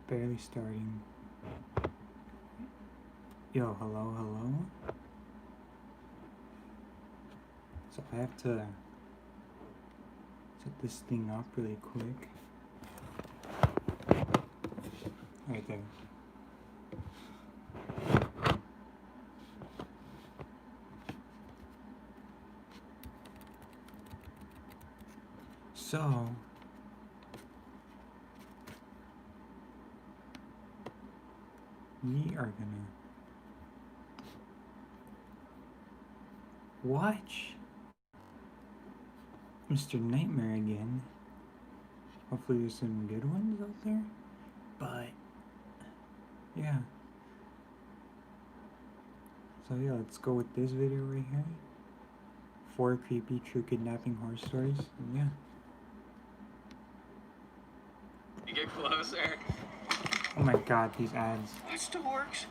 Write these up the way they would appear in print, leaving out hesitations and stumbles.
Barely starting. Yo, hello, hello. So I have to set this thing up really quick. Right there. So we are gonna watch Mr. Nightmare again. Hopefully there's some good ones out there. But yeah. So yeah, let's go with this video right here. 4 creepy true kidnapping horror stories. And yeah. You get closer. Oh my god, these ads. It still works.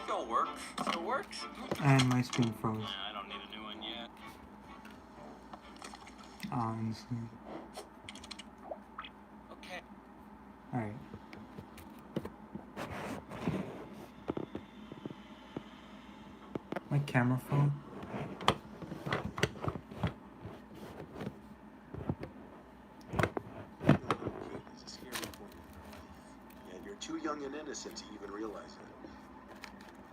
Still works. Still works. And my screen froze. Nah, I don't need a new one yet. Honestly. Okay. Alright. My camera phone. It's a scary point in your life, yet you're too young and innocent to even realize it.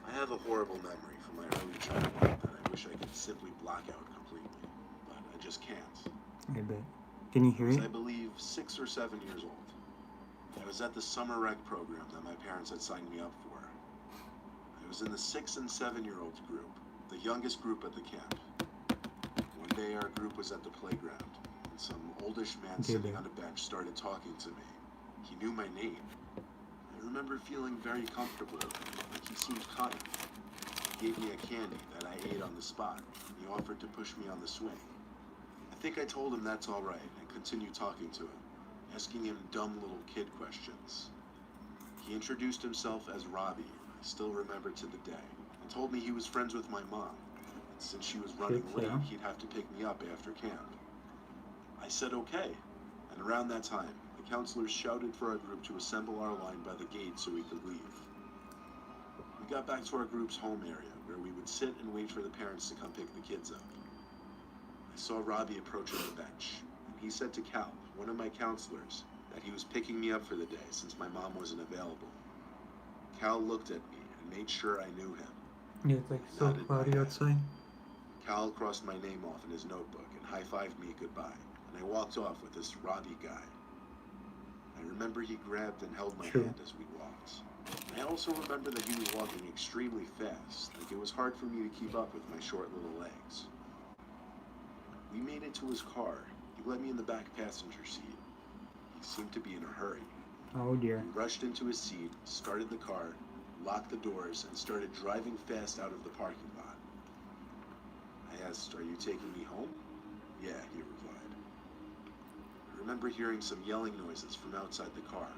I have a horrible memory from my early childhood that I wish I could simply block out completely, but I just can't. I bet. Can you I hear was, it? I believe, 6 or 7 years old. I was at the summer rec program that my parents had signed me up for. I was in the 6 and 7-year-olds group, the youngest group at the camp. One day our group was at the playground, and some oldish man sitting on a bench started talking to me. He knew my name. I remember feeling very comfortable, like he seemed kind. He gave me a candy that I ate on the spot, and he offered to push me on the swing. I think I told him that's all right and continued talking to him, asking him dumb little kid questions. He introduced himself as Robbie, I still remember to the day, and told me he was friends with my mom, and since she was running late, he'd have to pick me up after camp. I said okay, and around that time, the counselors shouted for our group to assemble our line by the gate so we could leave. We got back to our group's home area, where we would sit and wait for the parents to come pick the kids up. I saw Robbie approaching the bench, and he said to Cal, one of my counselors, that he was picking me up for the day since my mom wasn't available. Cal looked at me and made sure I knew him. Yeah, it's like so cloudy outside. Cal crossed my name off in his notebook and high-fived me goodbye, and I walked off with this Robbie guy. I remember he grabbed and held my hand as we walked. I also remember that he was walking extremely fast, like it was hard for me to keep up with my short little legs. We made it to his car. He let me in the back passenger seat. He seemed to be in a hurry. Oh dear. He rushed into his seat, started the car, locked the doors, and started driving fast out of the parking lot. I asked, "Are you taking me home?" "Yeah," he replied. I remember hearing some yelling noises from outside the car.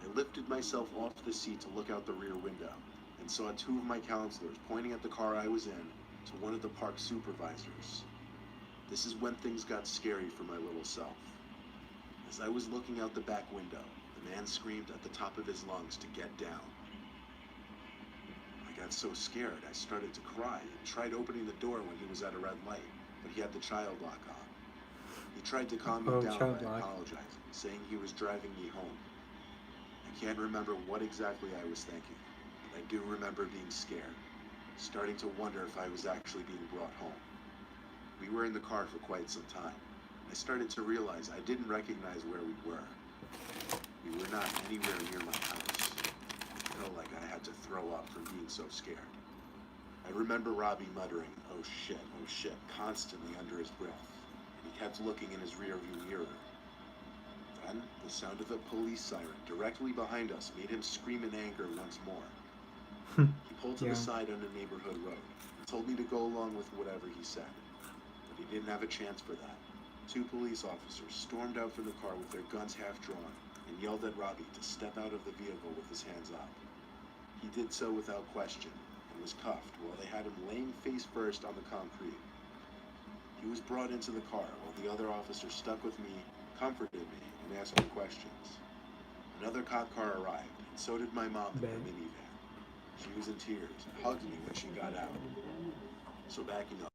I lifted myself off the seat to look out the rear window and saw 2 of my counselors pointing at the car I was in to one of the park supervisors. This is when things got scary for my little self. As I was looking out the back window, the man screamed at the top of his lungs to get down. I got so scared I started to cry and tried opening the door when he was at a red light, but he had the child lock on. He tried to calm me down by apologizing, saying he was driving me home. I can't remember what exactly I was thinking, but I do remember being scared, starting to wonder if I was actually being brought home. We were in the car for quite some time. I started to realize I didn't recognize where we were. We were not anywhere near my house. I felt like I had to throw up from being so scared. I remember Robbie muttering, oh shit," constantly under his breath, and he kept looking in his rearview mirror. Then, the sound of a police siren directly behind us made him scream in anger once more. He pulled to the side on a neighborhood road and told me to go along with whatever he said. But he didn't have a chance for that. 2 police officers stormed out from the car with their guns half drawn and yelled at Robbie to step out of the vehicle with his hands up. He did so without question and was cuffed while they had him laying face first on the concrete. He was brought into the car while the other officer stuck with me, comforted me, and asked me questions. Another cop car arrived, and so did my mom in Bet. her minivan. She was in tears and hugged me when she got out. So backing up,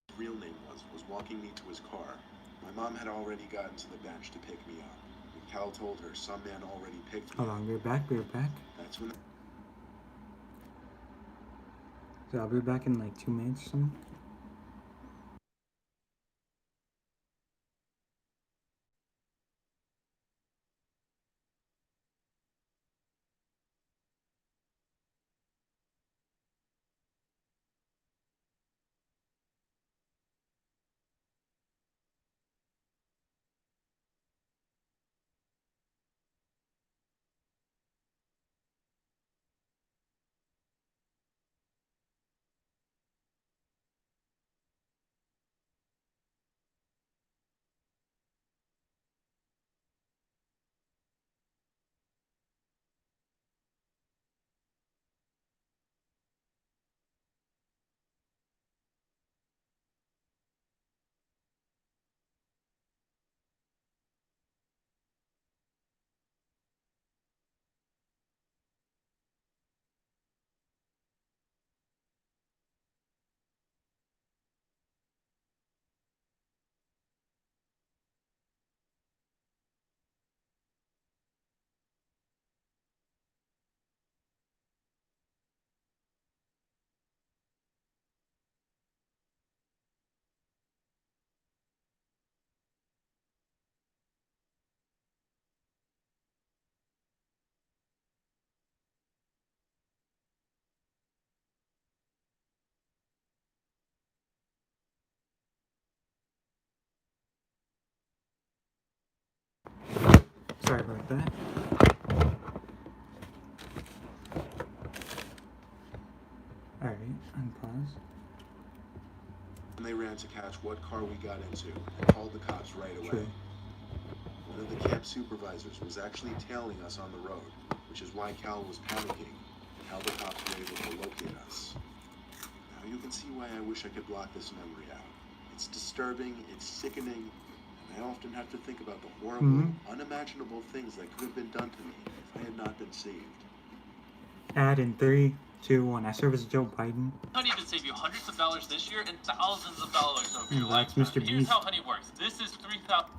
his real name was walking me to his car. My mom had already gotten to the bench to pick me up. And Cal told her some man already picked me Hold up. on, we're back. That's when So I'll be back in like 2 minutes or something. Sorry about that. Alright, unpause. And they ran to catch what car we got into and called the cops right away. True. One of the camp supervisors was actually tailing us on the road, which is why Cal was panicking and how the cops were able to locate us. Now you can see why I wish I could block this memory out. It's disturbing, it's sickening, and I often have to think about the horrible, unimaginable things that could have been done to me if I had not been saved. Add in 3, 2, 1. I serve as Joe Biden. Honey can save you hundreds of dollars this year and thousands of dollars over your That's lifetime. Mr. Here's Beast. how Honey works. This is 3,000.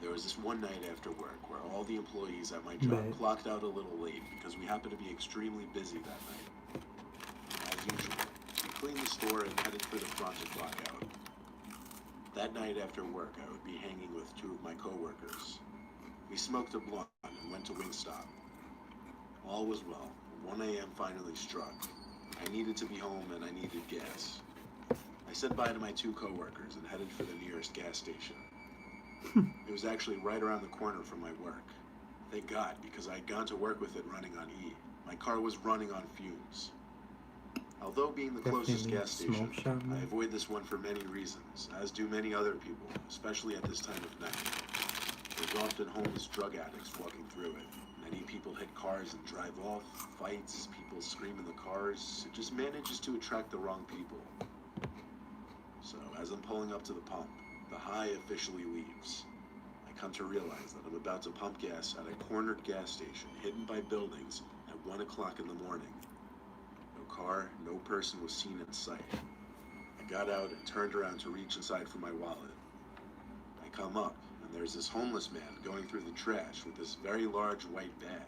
There was this one night after work where all the employees at my job Right. clocked out a little late because we happened to be extremely busy that night. As usual, we cleaned the store and headed for the front to clock out. That night after work, I would be hanging with 2 of my coworkers. We smoked a blunt and went to Wingstop. All was well. 1 a.m. finally struck. I needed to be home and I needed gas. I said bye to my 2 coworkers and headed for the nearest gas station. It was actually right around the corner from my work. Thank God, because I had gone to work with it running on E. My car was running on fumes. Although being the closest Definitely gas station, smoke shop, man. I avoid this one for many reasons, as do many other people, especially at this time of night. There's often homeless drug addicts walking through it. Many people hit cars and drive off, fights, people scream in the cars. It just manages to attract the wrong people. So, as I'm pulling up to the pump, the high officially leaves. I come to realize that I'm about to pump gas at a cornered gas station hidden by buildings at 1 o'clock in the morning. No car, no person was seen in sight. I got out and turned around to reach inside for my wallet. I come up, and there's this homeless man going through the trash with this very large white bag.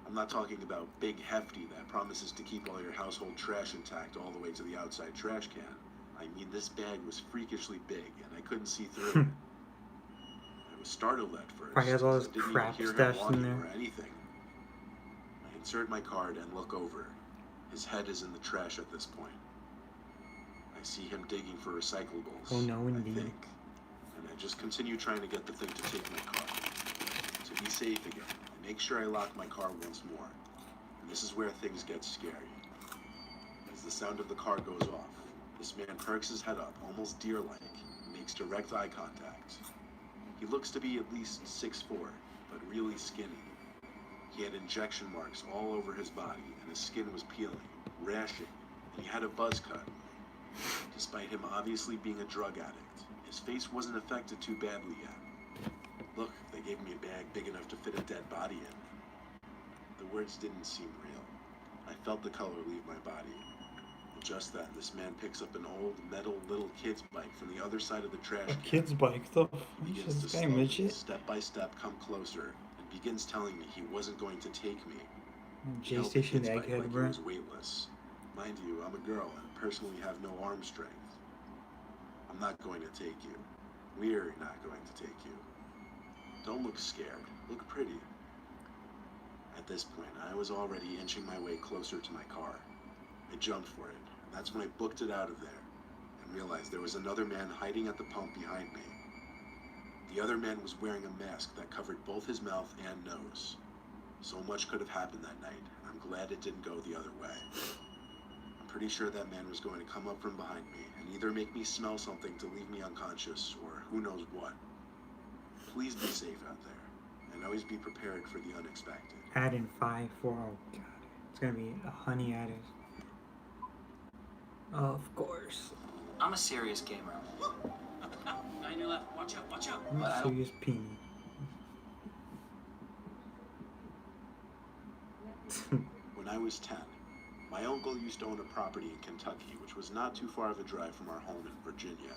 I'm not talking about big hefty that promises to keep all your household trash intact all the way to the outside trash can. I mean, this bag was freakishly big, and I couldn't see through it. I was startled at first. Probably has all because this I didn't crap even hear him stashed in walking there. or anything. I insert my card and look over. His head is in the trash at this point. I see him digging for recyclables. Oh, no, I indeed. think. And I just continue trying to get the thing to take my car. To be safe again, I make sure I lock my car once more. And this is where things get scary. As the sound of the car goes off, this man perks his head up, almost deer-like, and makes direct eye contact. He looks to be at least 6'4", but really skinny. He had injection marks all over his body, and his skin was peeling, rashing, and he had a buzz cut. despite him obviously being a drug addict. His face wasn't affected too badly yet. Look, they gave me a bag big enough to fit a dead body in. The words didn't seem real. I felt the color leave my body. And just then, this man picks up an old metal little kid's bike from the other side of the trash A can. kid's bike, though. He This begins to guy slowly, midget. step by step, come closer and begins telling me he wasn't going to take me. He J held the Station kid's bike Egghead, like bro. it was weightless. Mind you, I'm a girl and personally have no arm strength. I'm not going to take you. We're not going to take you. Don't look scared. Look pretty. At this point, I was already inching my way closer to my car. I jumped for it, and that's when I booked it out of there and realized there was another man hiding at the pump behind me. The other man was wearing a mask that covered both his mouth and nose. So much could have happened that night, and I'm glad it didn't go the other way. I'm pretty sure that man was going to come up from behind me and either make me smell something to leave me unconscious or who knows what. Please be safe out there, and always be prepared for the unexpected. Add in 5, 4. Oh god, it's gonna be a honey added. Of course. I'm a serious gamer. Now, on your left. Watch out, watch out. I'm But I a don't- serious peenie. When I was 10, my uncle used to own a property in Kentucky, which was not too far of a drive from our home in Virginia.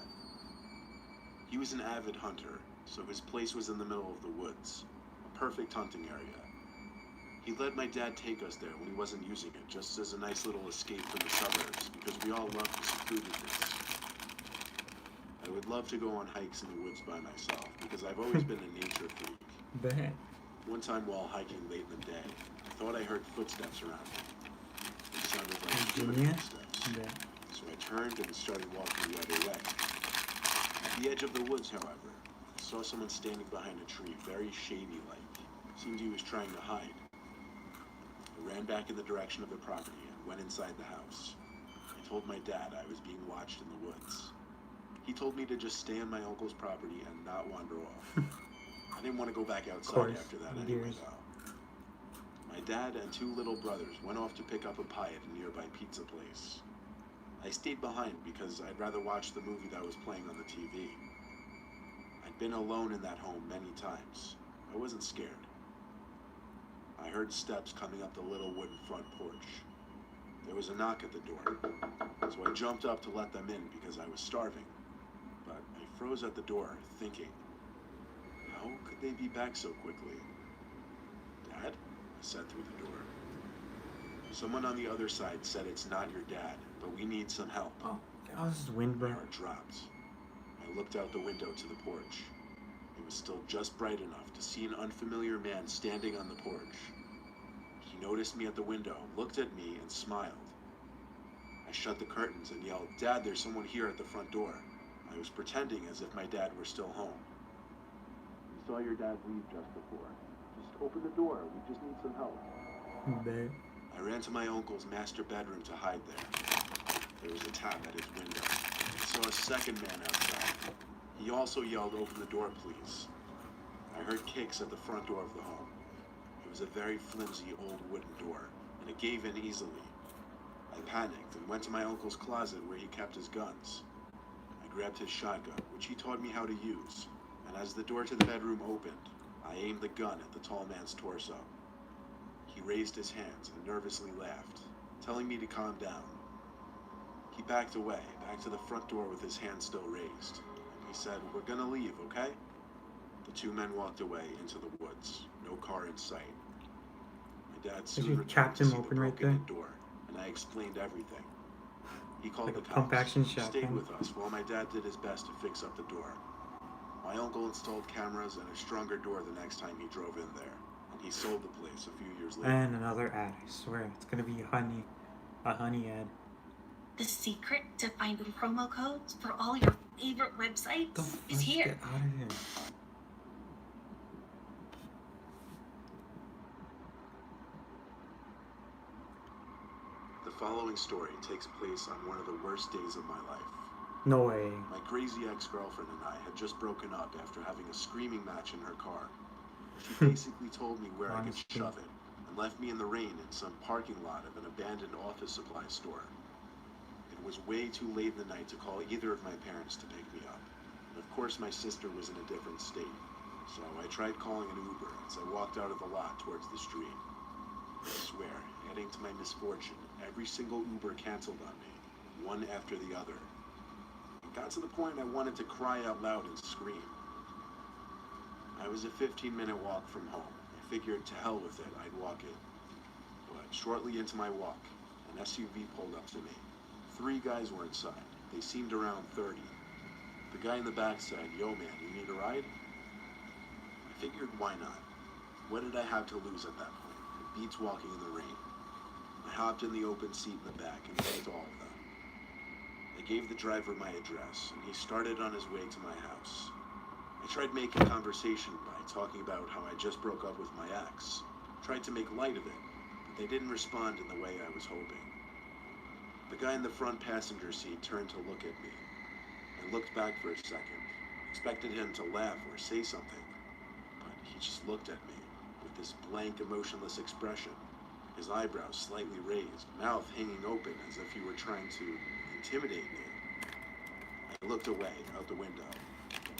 He was an avid hunter, so his place was in the middle of the woods, a perfect hunting area. He let my dad take us there when he wasn't using it, just as a nice little escape from the suburbs, because we all loved the secludedness. I would love to go on hikes in the woods by myself, because I've always been a nature freak. Bet. One time while hiking late in the day, I thought I heard footsteps around me. It sounded like human Virginia? footsteps. Bet. So I turned and started walking the other way. At the edge of the woods, however, I saw someone standing behind a tree, very shady-like. Seemed he was trying to hide. I ran back in the direction of the property and went inside the house. I told my dad I was being watched in the woods. He told me to just stay on my uncle's property and not wander off. I didn't want to go back outside course, after that of anyway, course. though. My dad and 2 little brothers went off to pick up a pie at a nearby pizza place. I stayed behind because I'd rather watch the movie that was playing on the TV. I'd been alone in that home many times. I wasn't scared. I heard steps coming up the little wooden front porch. There was a knock at the door, so I jumped up to let them in because I was starving. But I froze at the door, thinking, how could they be back so quickly? Dad? I said through the door. Someone on the other side said it's not your dad, but we need some help. Oh, that was his wind, My bro. heart dropped. I looked out the window to the porch. It was still just bright enough to see an unfamiliar man standing on the porch. He noticed me at the window, looked at me, and smiled. I shut the curtains and yelled, "Dad, there's someone here at the front door." I was pretending as if my dad were still home. "We saw your dad leave just before. Just open the door. We just need some help." Bet. I ran to my uncle's master bedroom to hide there. There was a tap at his window. I saw a second man outside. He also yelled, "Open the door, please." I heard kicks at the front door of the home. It was a very flimsy old wooden door, and it gave in easily. I panicked and went to my uncle's closet where he kept his guns. I grabbed his shotgun, which he taught me how to use, and as the door to the bedroom opened, I aimed the gun at the tall man's torso. He raised his hands and nervously laughed, telling me to calm down. He backed away, back to the front door with his hand still raised, and he said, "We're gonna leave, okay?" The 2 men walked away into the woods, no car in sight. My dad soon you returned capped to him see the open right broken-in there? door, and I explained everything. He called Like the a cops, pump-action who stayed shotgun? with us while my dad did his best to fix up the door. My uncle installed cameras and a stronger door the next time he drove in there, and he sold the place a few years later. And another ad. I swear, it's gonna be a honey ad. The secret to finding promo codes for all your favorite websites The is fuck? here. Get out of here. The following story takes place on one of the worst days of my life. No way. My crazy ex-girlfriend and I had just broken up after having a screaming match in her car. She basically told me where I could Honestly. shove it, and left me in the rain in some parking lot of an abandoned office supply store. It It was way too late in the night to call either of my parents to pick me up. And of course, my sister was in a different state, so I tried calling an Uber as I walked out of the lot towards the street. I swear, adding to my misfortune, every single Uber canceled on me, one after the other. It got to the point I wanted to cry out loud and scream. I was a 15-minute walk from home. I figured to hell with it, I'd walk it. But shortly into my walk, an SUV pulled up to me. 3 guys were inside. They seemed around 30. The guy in the back said, "Yo man, you need a ride?" I figured, why not? What did I have to lose at that point? It beats walking in the rain. I hopped in the open seat in the back and thanked all of them. I gave the driver my address, and he started on his way to my house. I tried making conversation by talking about how I just broke up with my ex. Tried to make light of it, but they didn't respond in the way I was hoping. The guy in the front passenger seat turned to look at me. I looked back for a second, expected him to laugh or say something, but he just looked at me with this blank, emotionless expression, his eyebrows slightly raised, mouth hanging open as if he were trying to intimidate me. I looked away, out the window.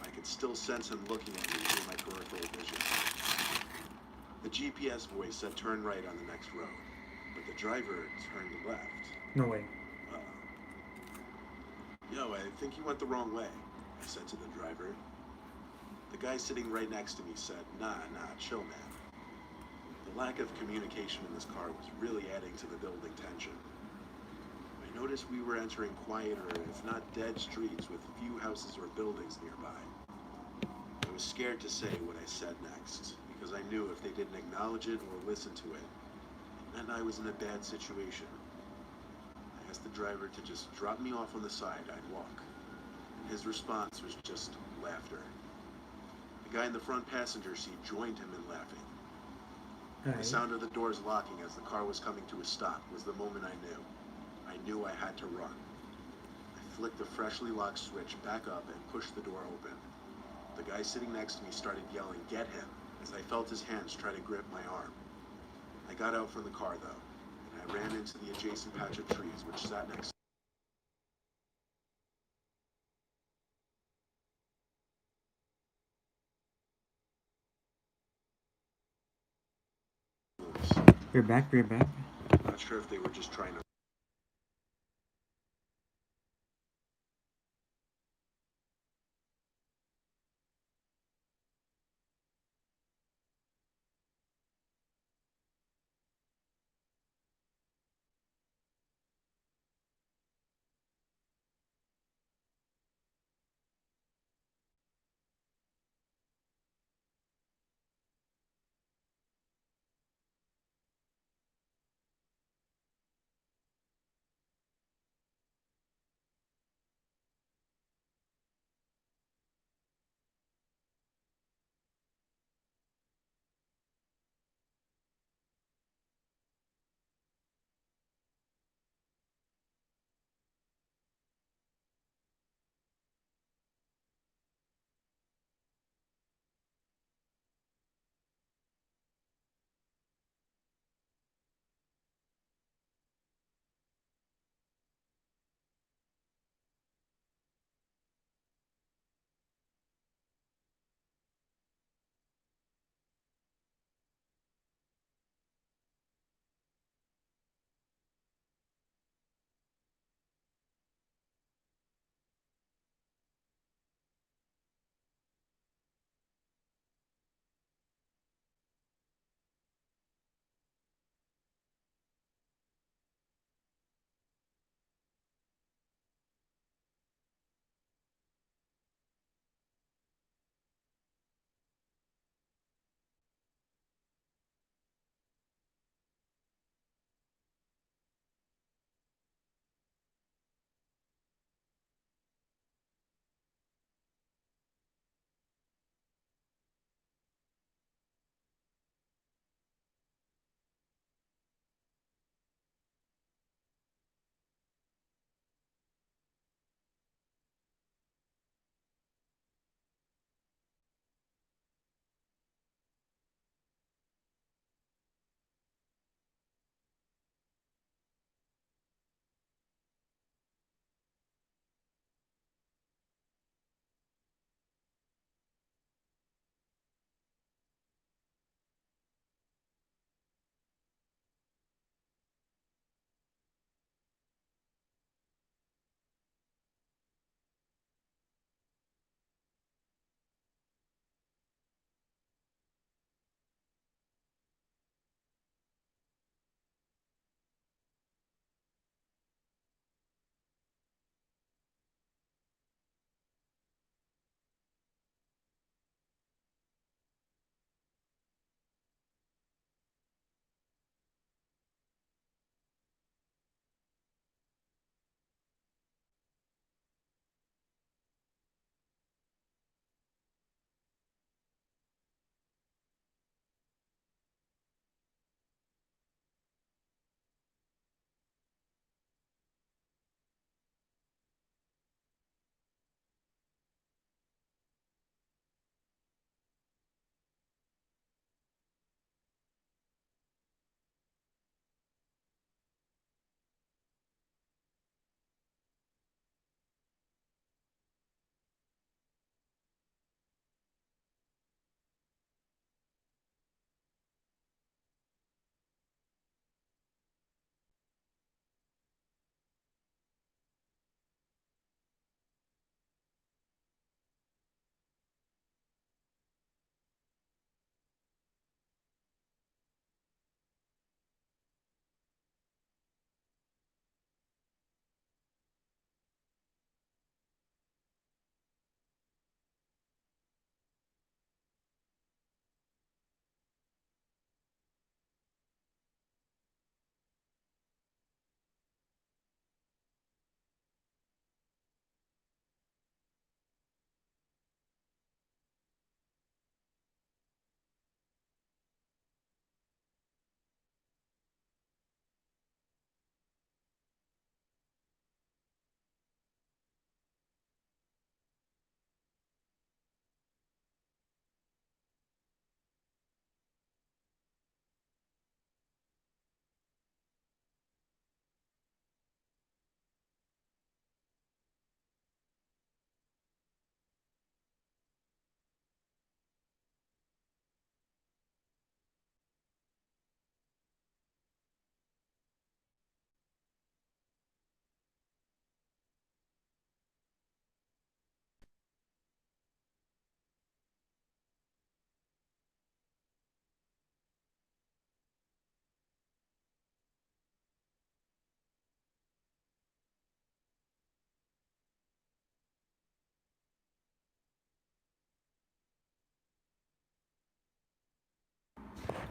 I could still sense him looking at me through my peripheral vision. The GPS voice said turn right on the next road, but the driver turned left. No way. Yo, I think you went the wrong way, I said to the driver. The guy sitting right next to me said, nah, chill, man. The lack of communication in this car was really adding to the building tension. I noticed we were entering quieter, if not dead streets with few houses or buildings nearby. I was scared to say what I said next, because I knew if they didn't acknowledge it or listen to it, it meant I was in a bad situation. I asked the driver to just drop me off on the side, I'd walk. And his response was just laughter. The guy in the front passenger seat joined him in laughing. The sound of the doors locking as the car was coming to a stop was the moment I knew. I knew I had to run. I flicked the freshly locked switch back up and pushed the door open. The guy sitting next to me started yelling, "Get him," as I felt his hands try to grip my arm. I got out from the car though, and I ran into the adjacent patch of trees which sat next to the woods. You're back. Not sure if they were just trying to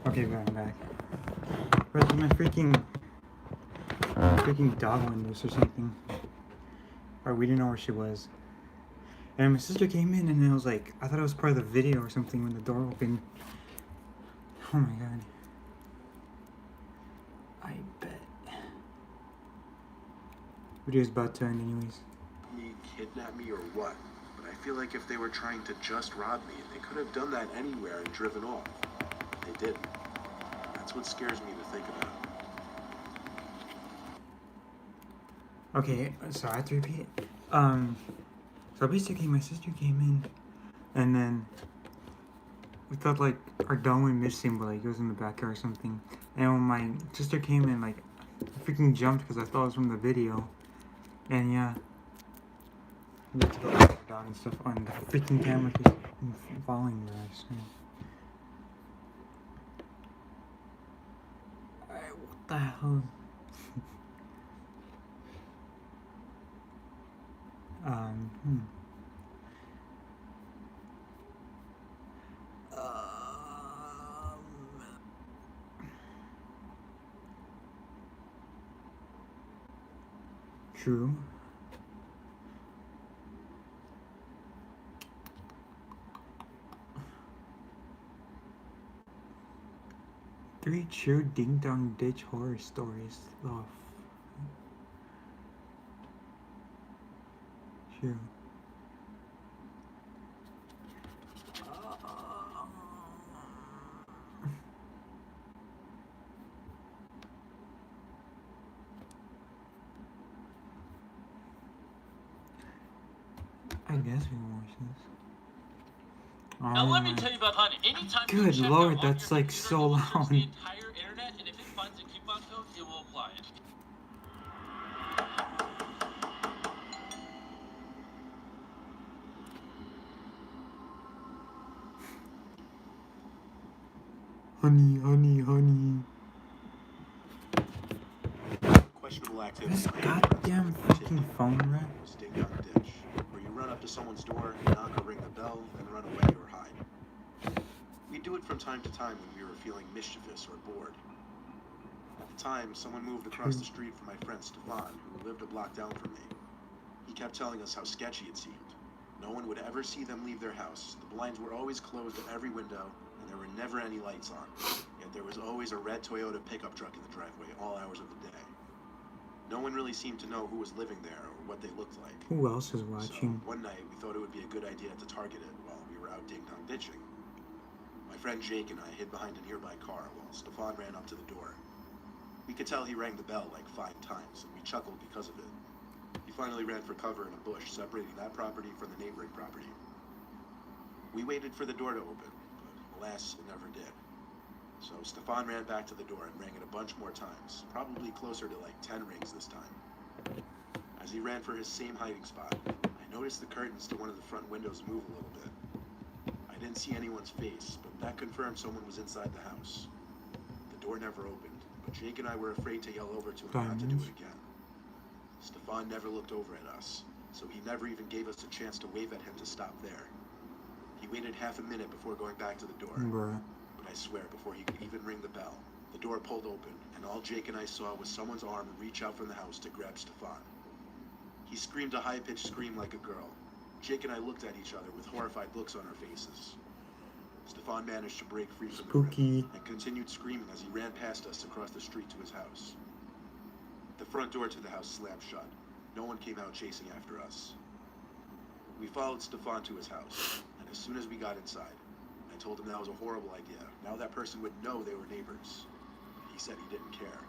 Okay, I'm back. Where's my freaking dog windows or something? Or we didn't know where she was. And my sister came in and it was like, I thought it was part of the video or something when the door opened. Oh my god. I bet. Video's about to end anyways. Me, kidnap me, or what? But I feel like if they were trying to just rob me, they could have done that anywhere and driven off. They didn't. That's what scares me to think about. Okay, so I have to repeat it. So basically my sister came in and then we thought like our dog went missing, but like it was in the backyard or something. And when my sister came in, like I freaking jumped because I thought it was from the video. And yeah, we had to go get the dog and stuff on the freaking camera just following her. I swear. What the hell? Hmm. True. Three true ding dong ditch horror stories. Oh, true. I guess we can watch this. Now Oh let me my tell you about Honey. Anytime good you check lord, out on that's your like computer, so it will search loud. the entire internet, and if it finds a coupon code, it will apply it. Honey, honey, honey. Questionable activity. This goddamn freaking phone rack. Ding dong ditch, where you run up to someone's door, knock or ring the bell, then run away or hide. We do it from time to time when we were feeling mischievous or bored. At the time, someone moved across the street from my friend Stefan, who lived a block down from me. He kept telling us how sketchy it seemed. No one would ever see them leave their house. The blinds were always closed at every window, and there were never any lights on. Yet there was always a red Toyota pickup truck in the driveway all hours of the day. No one really seemed to know who was living there or what they looked like. Who else is watching? So one night, we thought it would be a good idea to target it while we were out ding-dong ditching. My friend Jake and I hid behind a nearby car while Stefan ran up to the door. We could tell he rang the bell like 5 times, and we chuckled because of it. He finally ran for cover in a bush separating that property from the neighboring property. We waited for the door to open, but alas, it never did. So Stefan ran back to the door and rang it a bunch more times, probably closer to like 10 rings this time. As he ran for his same hiding spot, I noticed the curtains to one of the front windows move a little bit. I didn't see anyone's face, but that confirmed someone was inside the house. The door never opened, but Jake and I were afraid to yell over to him not to do it again. Stefan never looked over at us, so he never even gave us a chance to wave at him to stop there. He waited half a minute before going back to the door. Bruh. But I swear, before he could even ring the bell, the door pulled open, and all Jake and I saw was someone's arm reach out from the house to grab Stefan. He screamed a high-pitched scream like a girl. Jake and I looked at each other with horrified looks on our faces. Stefan managed to break free from the Spooky. grip and continued screaming as he ran past us across the street to his house. The front door to the house slammed shut. No one came out chasing after us. We followed Stefan to his house, and as soon as we got inside, I told him that was a horrible idea. Now that person would know they were neighbors. He said he didn't care.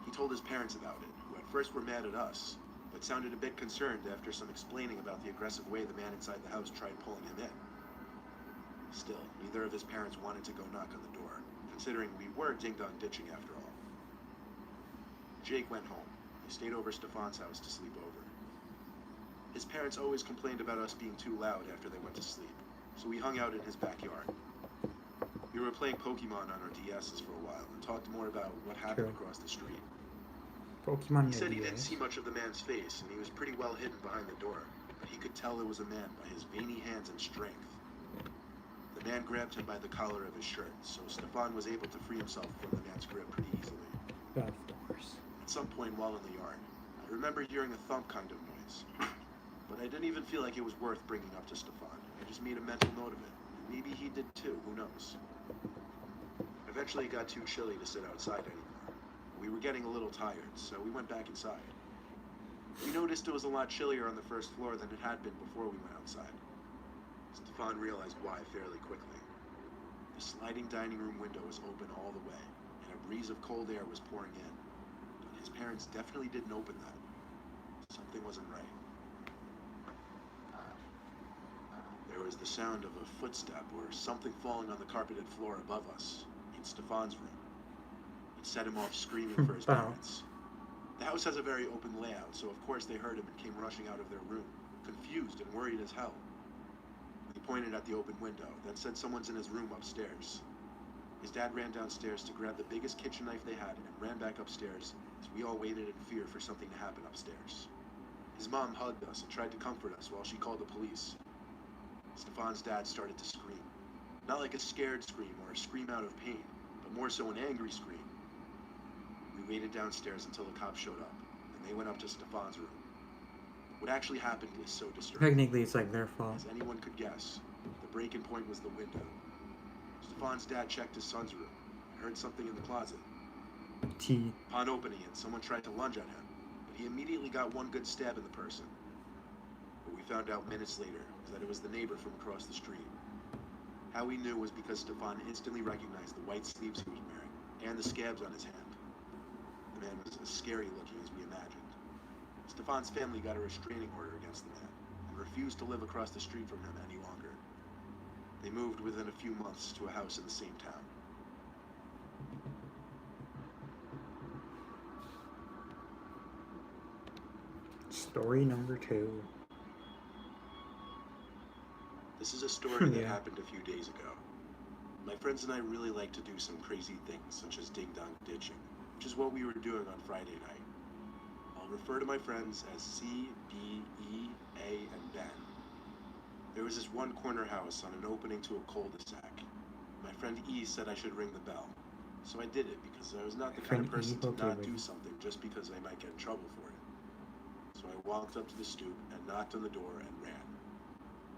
He told his parents about it, who at first were mad at us, but sounded a bit concerned after some explaining about the aggressive way the man inside the house tried pulling him in. Still, neither of his parents wanted to go knock on the door, considering we were ding-dong ditching after all. Jake went home. He stayed over Stefan's house to sleep over. His parents always complained about us being too loud after they went to sleep, so we hung out in his backyard. We were playing Pokemon on our DSs for a while and talked more about what happened across the street. Pokemon. He said he didn't see much of the man's face, and he was pretty well hidden behind the door, but he could tell it was a man by his veiny hands and strength. The The man grabbed him by the collar of his shirt, so Stefan was able to free himself from the man's grip pretty easily. Of course. At some point while in the yard, I remember hearing a thump kind of noise. But I didn't even feel like it was worth bringing up to Stefan. I just made a mental note of it. Maybe he did too, who knows? Eventually it got too chilly to sit outside anymore. We were getting a little tired, so we went back inside. We noticed it was a lot chillier on the first floor than it had been before we went outside. Stefan realized why fairly quickly. The sliding dining room window was open all the way, and a breeze of cold air was pouring in. But his parents definitely didn't open that. Something wasn't right. There was the sound of a footstep or something falling on the carpeted floor above us, in Stefan's room. It set him off screaming for his parents. The house has a very open layout, so of course they heard him and came rushing out of their room, confused and worried as hell. He pointed at the open window, then said someone's in his room upstairs. His dad ran downstairs to grab the biggest kitchen knife they had and ran back upstairs as we all waited in fear for something to happen upstairs. His mom hugged us and tried to comfort us while she called the police. Stefan's dad started to scream. Not like a scared scream or a scream out of pain, but more so an angry scream. We waited downstairs until the cops showed up, and they went up to Stefan's room. What actually happened is so disturbing. Technically, it's like their fault. As anyone could guess, the break-in point was the window. Stefan's dad checked his son's room and heard something in the closet. T. Upon opening it, someone tried to lunge at him, but he immediately got one good stab in the person. What we found out minutes later was that it was the neighbor from across the street. How we knew was because Stefan instantly recognized the white sleeves he was wearing and the scabs on his hand. The man was as scary looking as we imagined. Stefan's family got a restraining order against the man and refused to live across the street from him any longer. They moved within a few months to a house in the same town. Story number 2. This is a story that Yeah. happened a few days ago. My friends and I really like to do some crazy things, such as ding-dong ditching, which is what we were doing on Friday night. I'll refer to my friends as C, B, E, A, and Ben. There was this one corner house on an opening to a cul-de-sac. My friend E said I should ring the bell, so I did it because I was not the kind of Friend E, person to okay, not wait. do something just because I might get in trouble for it. So I walked up to the stoop and knocked on the door and ran.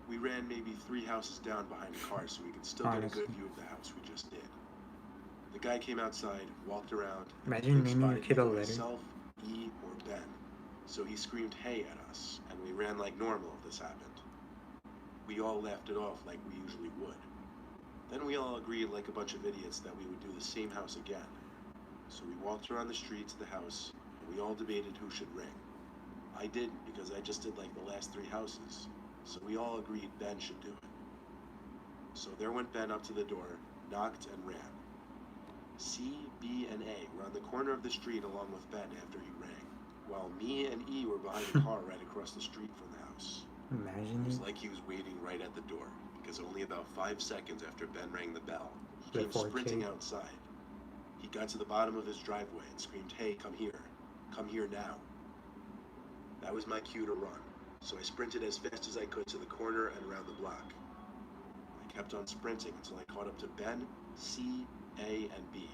We ran maybe 3 houses down behind a car so we could still get a Honestly. good view of the house we just did. The guy came outside, walked around, Imagine and naming your spotted kid a either letter. myself, E, or Ben. So he screamed hey at us, and we ran like normal if this happened. We all laughed it off like we usually would. Then we all agreed like a bunch of idiots that we would do the same house again. So we walked around the street to the house, and we all debated who should ring. I didn't because I just did like the last 3 houses. So we all agreed Ben should do it. So there went Ben up to the door, knocked, and ran. C, B, and A were on the corner of the street along with Ben after he rang, while me and E were behind a car right across the street from the house. Imagine It was it. like he was waiting right at the door, because only about 5 seconds after Ben rang the bell, he came Before sprinting Kate. outside. He got to the bottom of his driveway and screamed, "Hey, come here now." That was my cue to run, so I sprinted as fast as I could to the corner and around the block. I kept on sprinting until I caught up to Ben, C, A, and B.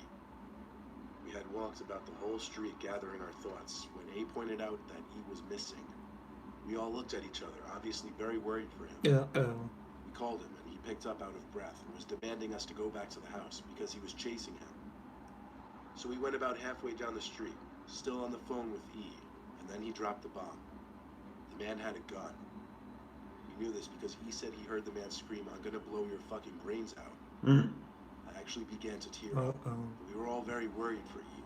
We had walked about the whole street gathering our thoughts when A pointed out that E was missing. We all looked at each other, obviously very worried for him. Uh-oh. We called him and he picked up out of breath and was demanding us to go back to the house because he was chasing him. So we went about halfway down the street, still on the phone with E, and then he dropped the bomb. The man had a gun. We knew this because E said he heard the man scream, "I'm gonna blow your fucking brains out." Mm. I actually began to tear up. Uh-oh. We were all very worried for E.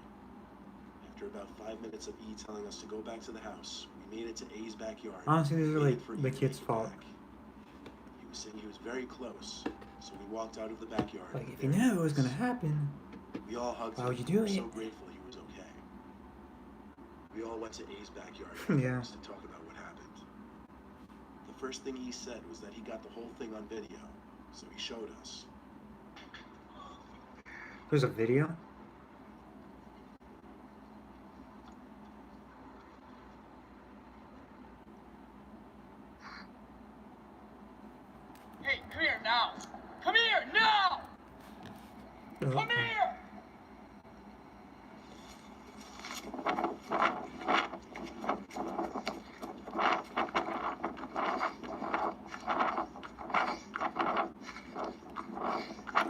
After about 5 minutes of E telling us to go back to the house, we made it to A's backyard. Honestly, these are waited like for the E to kid's make it fault. back. He was saying he was very close, so we walked out of the backyard. Like, if you knew it was gonna happen. We all hugged Why him. would you do We were so it? grateful he was okay. We all went to A's backyard Yeah. afterwards to talk about what happened. The first thing he said was that he got the whole thing on video, so he showed us. There's a video? Hey, come here now. Come here, now! Oh, Come here!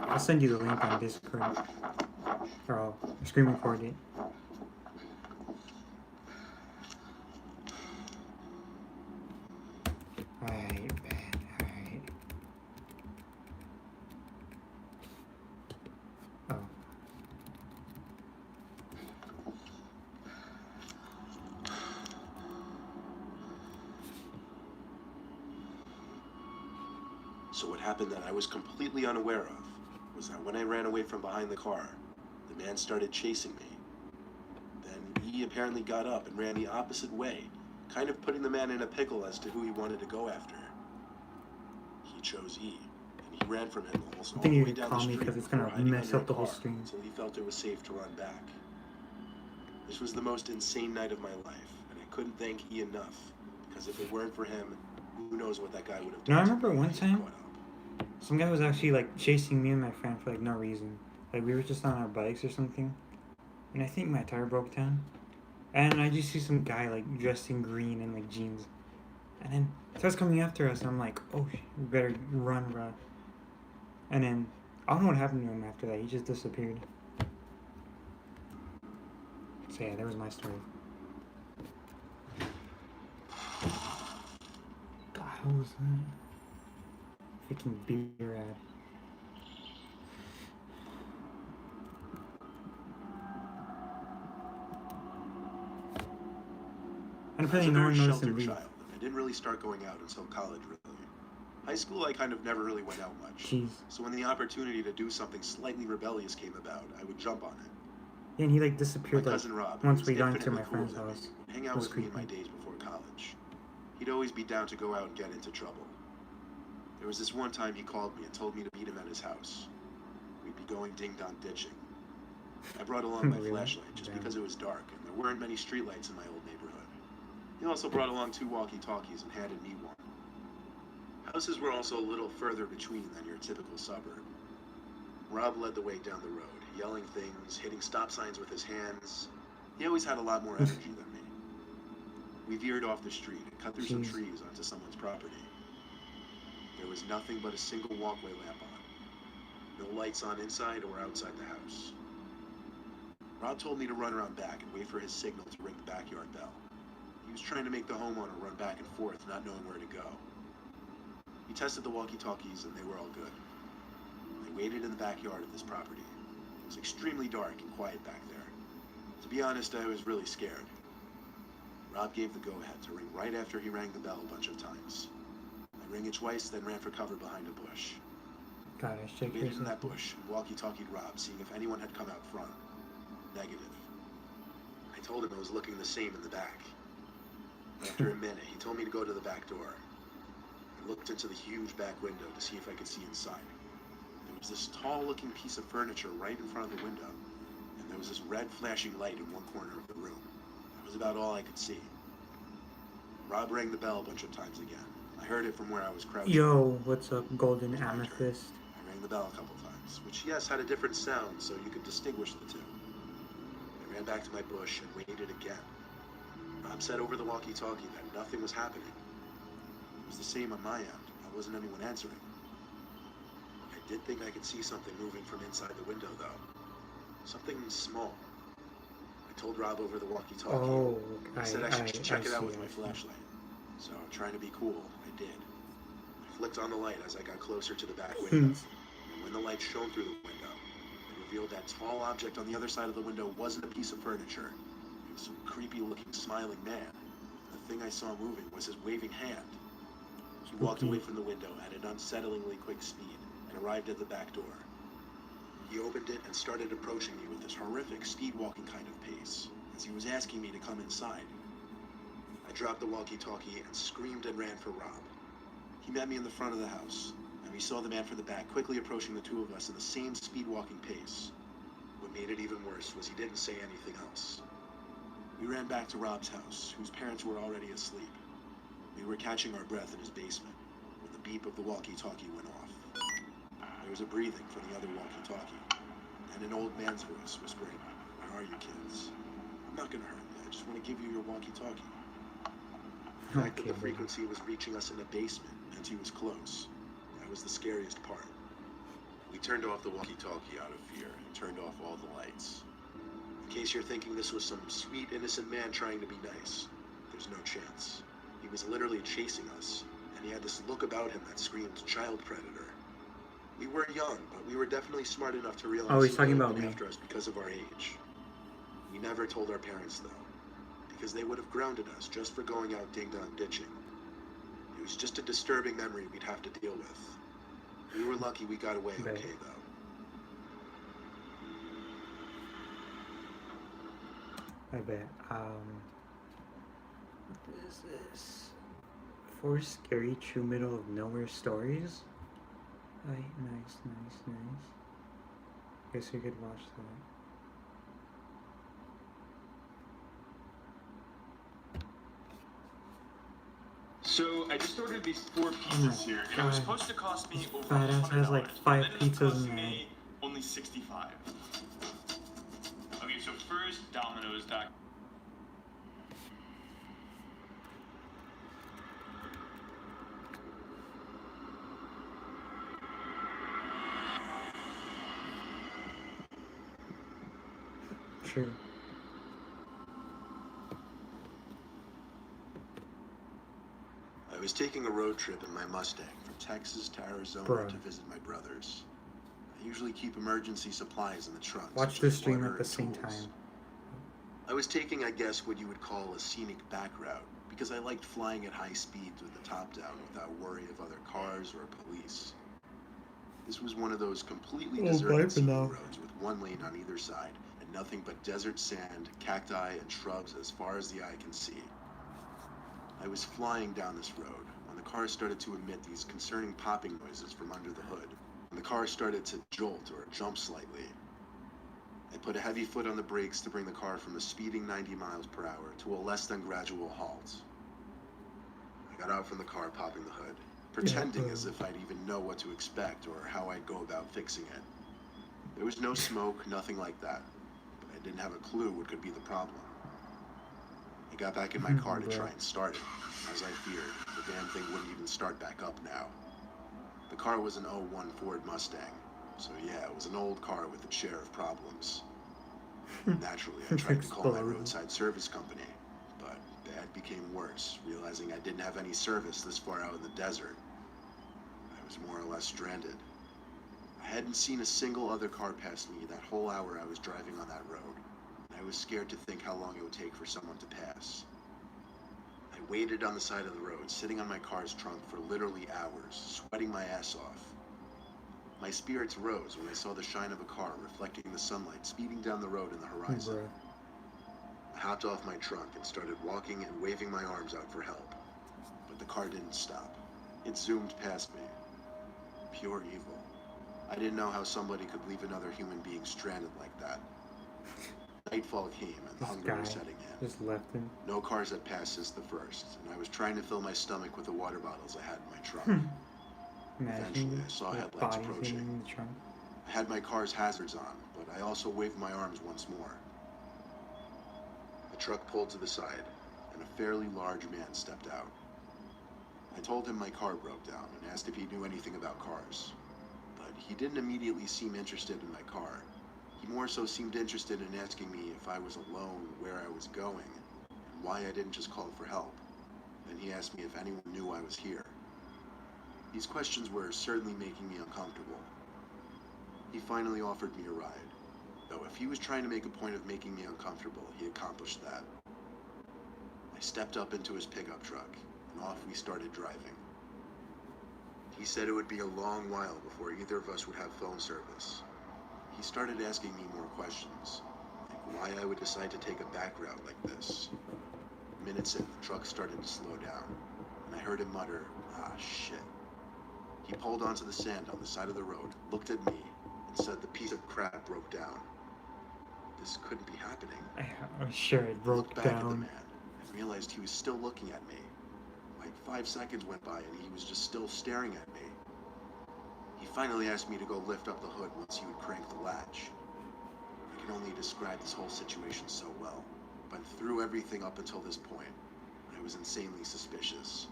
I'll send you the link on Discord. Or I'll screen record it. Alright, man. Alright. Oh. So what happened that I was completely unaware of was that when I ran away from behind the car, the man started chasing me. Then he apparently got up and ran the opposite way, kind of putting the man in a pickle as to who he wanted to go after. He chose E, and he ran from him almost I all think the you way could down call the me street because it's before gonna hiding mess under a up the whole car stream. until he felt it was safe to run back. This was the most insane night of my life, and I couldn't thank E enough, because if it weren't for him, who knows what that guy would have done. Now, I to remember me one if he had time- caught up. Some guy was actually like chasing me and my friend for like no reason. Like we were just on our bikes or something, and I think my tire broke down. And I just see some guy like dressed in green and like jeans, and then starts coming after us. And I'm like, oh, we better run, bro. And then I don't know what happened to him after that. He just disappeared. So yeah, that was my story. The hell was that? Freaking beer ad. And I was apparently a no very one noticed him sheltered leave. child, and I didn't really start going out until college, really. High school, I kind of never really went out much. Jeez. So when the opportunity to do something slightly rebellious came about, I would jump on it. Yeah, and he like My disappeared like cousin Rob, who once was we got into infinitely my friend's cooler than house. me, would hang out It was with me in my creepy. days before college. He'd always be down to go out and get into trouble. There was this one time he called me and told me to meet him at his house. We'd be going ding-dong ditching. I brought along my Really? flashlight just Damn. because it was dark and there weren't many streetlights in my old neighborhood. He also brought along 2 walkie-talkies and handed me one. Houses were also a little further between than your typical suburb. Rob led the way down the road, yelling things, hitting stop signs with his hands. He always had a lot more energy than me. We veered off the street and cut through some Jeez. trees onto someone's property. There was nothing but a single walkway lamp on. No lights on inside or outside the house. Rob told me to run around back and wait for his signal to ring the backyard bell. He was trying to make the homeowner run back and forth, not knowing where to go. He tested the walkie-talkies and they were all good. I waited in the backyard of this property. It was extremely dark and quiet back there. To be honest, I was really scared. Rob gave the go-ahead to ring right after he rang the bell a bunch of times. I rang it twice, then ran for cover behind a bush. God, I I shake waited in yourself. that bush and walkie-talkied Rob, seeing if anyone had come out front. Negative. I told him I was looking the same in the back. After a minute, he told me to go to the back door. I looked into the huge back window to see if I could see inside. There was this tall-looking piece of furniture right in front of the window, and there was this red flashing light in one corner of the room. That was about all I could see. Rob rang the bell a bunch of times again. I heard it from where I was crouching. Yo, what's up, Golden Amethyst? I rang the bell a couple times, which yes had a different sound so you could distinguish the two. I ran back to my bush and waited again. Rob said over the walkie-talkie that nothing was happening. It was the same on my end. I wasn't anyone answering. I did think I could see something moving from inside the window though. Something small. I told Rob over the walkie-talkie. Oh, He said I should check it out see, with my I see. flashlight. So, trying to be cool, I did. I flicked on the light as I got closer to the back window. And when the light shone through the window, it revealed that tall object on the other side of the window wasn't a piece of furniture. It was some creepy-looking, smiling man. The thing I saw moving was his waving hand. He walked away from the window at an unsettlingly quick speed and arrived at the back door. He opened it and started approaching me with this horrific speed-walking kind of pace, as he was asking me to come inside. I dropped the walkie-talkie and screamed and ran for Rob. He met me in the front of the house, and we saw the man from the back quickly approaching the two of us in the same speed-walking pace. What made it even worse was he didn't say anything else. We ran back to Rob's house, whose parents were already asleep. We were catching our breath in his basement when the beep of the walkie-talkie went off. There was a breathing from the other walkie-talkie, and an old man's voice whispering, "Where are you kids? I'm not gonna hurt you, I just want to give you your walkie-talkie." The fact that the frequency was reaching us in the basement meant he was close. That was the scariest part. We turned off the walkie-talkie out of fear and turned off all the lights. In case you're thinking this was some sweet, innocent man trying to be nice, there's no chance. He was literally chasing us, and he had this look about him that screamed child predator. We were young, but we were definitely smart enough to realize Oh, he's he talking might about have been me. after us because of our age. We never told our parents, though, because they would have grounded us just for going out ding-dong ditching. It was just a disturbing memory we'd have to deal with. We were lucky we got away Right. okay, though. I bet. What is this? 4 scary true middle of nowhere stories? Nice. Guess we could watch that. So I just ordered these 4 my pizzas here, and it was God. supposed to cost me This over fat ass has, like, $100, 5 and then it's pizzas costing in me only $65. Okay, so first Domino's. True. I was taking a road trip in my Mustang from Texas to Arizona Bruh. to visit my brothers. I usually keep emergency supplies in the trunk. Watch such the as stream water at the and same tools. time. I was taking, I guess, what you would call a scenic back route, because I liked flying at high speeds with the top down without worry of other cars or police. This was one of those completely Oh, deserted bye for scenic now. roads with one lane on either side, and nothing but desert sand, cacti, and shrubs as far as the eye can see. I was flying down this road when the car started to emit these concerning popping noises from under the hood, and the car started to jolt or jump slightly. I put a heavy foot on the brakes to bring the car from a speeding 90 miles per hour to a less than gradual halt. I got out from the car, popping the hood, pretending as if I'd even know what to expect or how I'd go about fixing it. There was no smoke, nothing like that, but I didn't have a clue what could be the problem. I got back in my car to try and start it. As I feared, the damn thing wouldn't even start back up now. The car was an 01 Ford Mustang, so yeah, it was an old car with its share of problems. Naturally, I tried to call my Exploded. roadside service company, but bad became worse, realizing I didn't have any service this far out in the desert. I was more or less stranded. I hadn't seen a single other car pass me that whole hour I was driving on that road, and I was scared to think how long it would take for someone to pass. I waited on the side of the road, sitting on my car's trunk for literally hours, sweating my ass off. My spirits rose when I saw the shine of a car reflecting the sunlight speeding down the road in the horizon. Bruh. I hopped off my trunk and started walking and waving my arms out for help. But the car didn't stop. It zoomed past me. Pure evil. I didn't know how somebody could leave another human being stranded like that. Nightfall came and This hunger was guy setting in. just left him. No cars had passed since the first, and I was trying to fill my stomach with the water bottles I had in my trunk. Eventually, Imagine I saw the headlights bodies approaching. in the trunk. I had my car's hazards on, but I also waved my arms once more. The truck pulled to the side, and a fairly large man stepped out. I told him my car broke down and asked if he knew anything about cars. But he didn't immediately seem interested in my car. He more so seemed interested in asking me if I was alone, where I was going, and why I didn't just call for help. Then he asked me if anyone knew I was here. These questions were certainly making me uncomfortable. He finally offered me a ride, though if he was trying to make a point of making me uncomfortable, he accomplished that. I stepped up into his pickup truck, and off we started driving. He said it would be a long while before either of us would have phone service. He started asking me more questions, like why I would decide to take a back route like this. Minutes in, the truck started to slow down, and I heard him mutter, "Ah, shit." He pulled onto the sand on the side of the road, looked at me, and said the piece of crap broke down. This couldn't be happening. I'm sure it I broke looked back at the down. man and realized he was still looking at me. Like 5 seconds went by and he was just still staring at me. He finally asked me to go lift up the hood once he would crank the latch. I can only describe this whole situation so well, but through everything up until this point, I was insanely suspicious.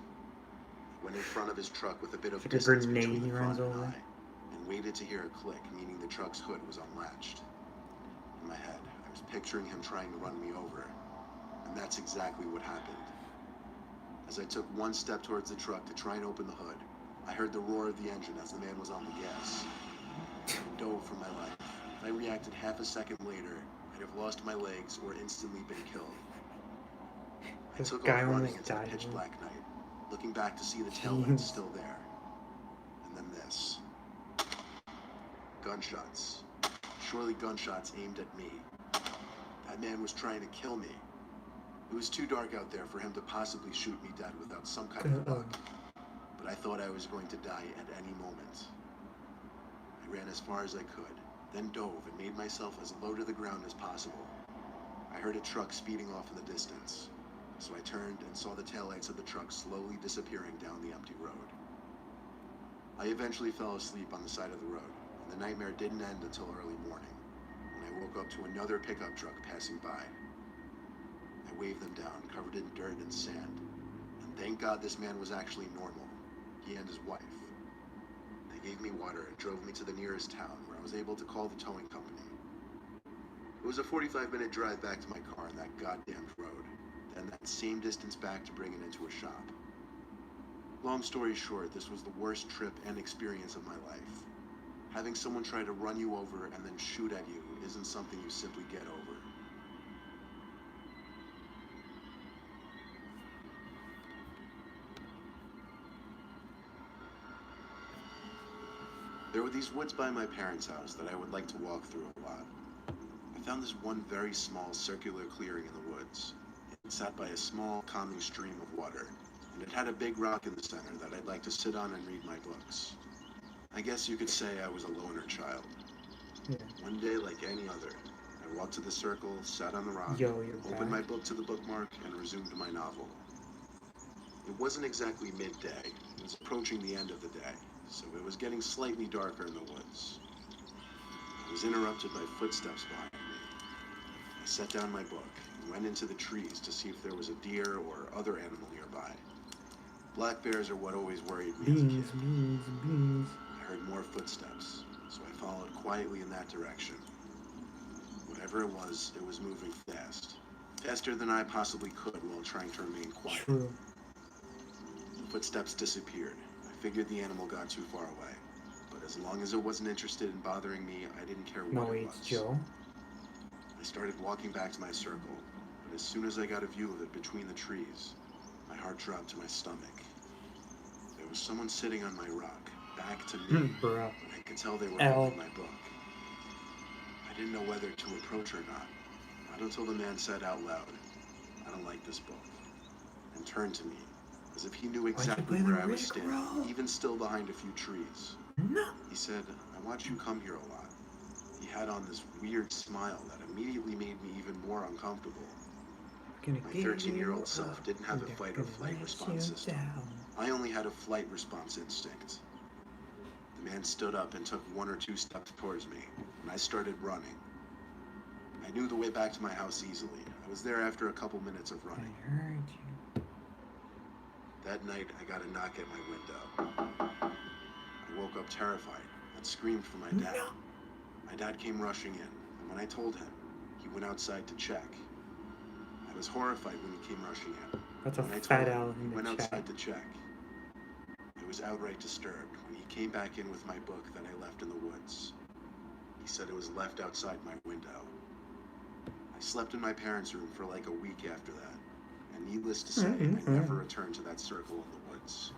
I went in front of his truck with a bit of Like a distance grenade between he the runs front and over. I, and waited to hear a click, meaning the truck's hood was unlatched. In my head, I was picturing him trying to run me over, and that's exactly what happened. As I took one step towards the truck to try and open the hood, I heard the roar of the engine as the man was on the gas. I dove for my life. If I reacted half a second later, I'd have lost my legs or instantly been killed. I This took guy off running almost into the died, pitch bro. black night, looking back to see the taillights Jeez. still there. And then this. Gunshots. Surely gunshots aimed at me. That man was trying to kill me. It was too dark out there for him to possibly shoot me dead without some kind of luck. But I thought I was going to die at any moment. I ran as far as I could, then dove and made myself as low to the ground as possible. I heard a truck speeding off in the distance, so I turned and saw the taillights of the truck slowly disappearing down the empty road. I eventually fell asleep on the side of the road, and the nightmare didn't end until early morning, when I woke up to another pickup truck passing by. I waved them down, covered in dirt and sand, and thank God this man was actually normal, he and his wife. They gave me water and drove me to the nearest town, where I was able to call the towing company. It was a 45-minute drive back to my car on that goddamned road, then that same distance back to bring it into a shop. Long story short, this was the worst trip and experience of my life. Having someone try to run you over and then shoot at you isn't something you simply get over. There were these woods by my parents' house that I would like to walk through a lot. I found this one very small circular clearing in the woods. It sat by a small, calming stream of water, and it had a big rock in the center that I'd like to sit on and read my books. I guess you could say I was a loner child. Yeah. One day, like any other, I walked to the circle, sat on the rock, Yo, you're opened my back. book to the bookmark, and resumed my novel. It wasn't exactly midday. It was approaching the end of the day, so it was getting slightly darker in the woods. I was interrupted by footsteps behind me. I set down my book and went into the trees to see if there was a deer or other animal nearby. Black bears are what always worried me as a Beans, kid. beans, beans. I heard more footsteps, so I followed quietly in that direction. Whatever it was moving fast. Faster than I possibly could while trying to remain quiet. True. The footsteps disappeared. I figured the animal got too far away. But as long as it wasn't interested in bothering me, I didn't care what No, it it's was. Joe. I started walking back to my circle, but as soon as I got a view of it between the trees, my heart dropped to my stomach. There was someone sitting on my rock, back to me, Bruh. and I could tell they were L. holding my book. I didn't know whether to approach or not until the man said out loud, "I don't like this book," and turned to me, as if he knew exactly play where the I was Rick standing, roll? even still behind a few trees. No. He said, "I watch you come here a lot." He had on this weird smile that immediately made me even more uncomfortable. Gonna My get 13-year-old you self up, didn't have a and fight or they're gonna flight let response you system. down. I only had a flight response instinct. The man stood up and took 1 or 2 steps towards me, and I started running. I knew the way back to my house easily. I was there after a couple minutes of I running. heard you. That night, I got a knock at my window. I woke up terrified and screamed for my dad. No. My dad came rushing in, and when I told him, he went outside to check. I was horrified when he came rushing in. That's a When I fat told him, L he in went the outside chat. to check. I was outright disturbed when he came back in with my book that I left in the woods. He said it was left outside my window. I slept in my parents' room for like a week after that, and needless to say, I never returned to that circle in the woods.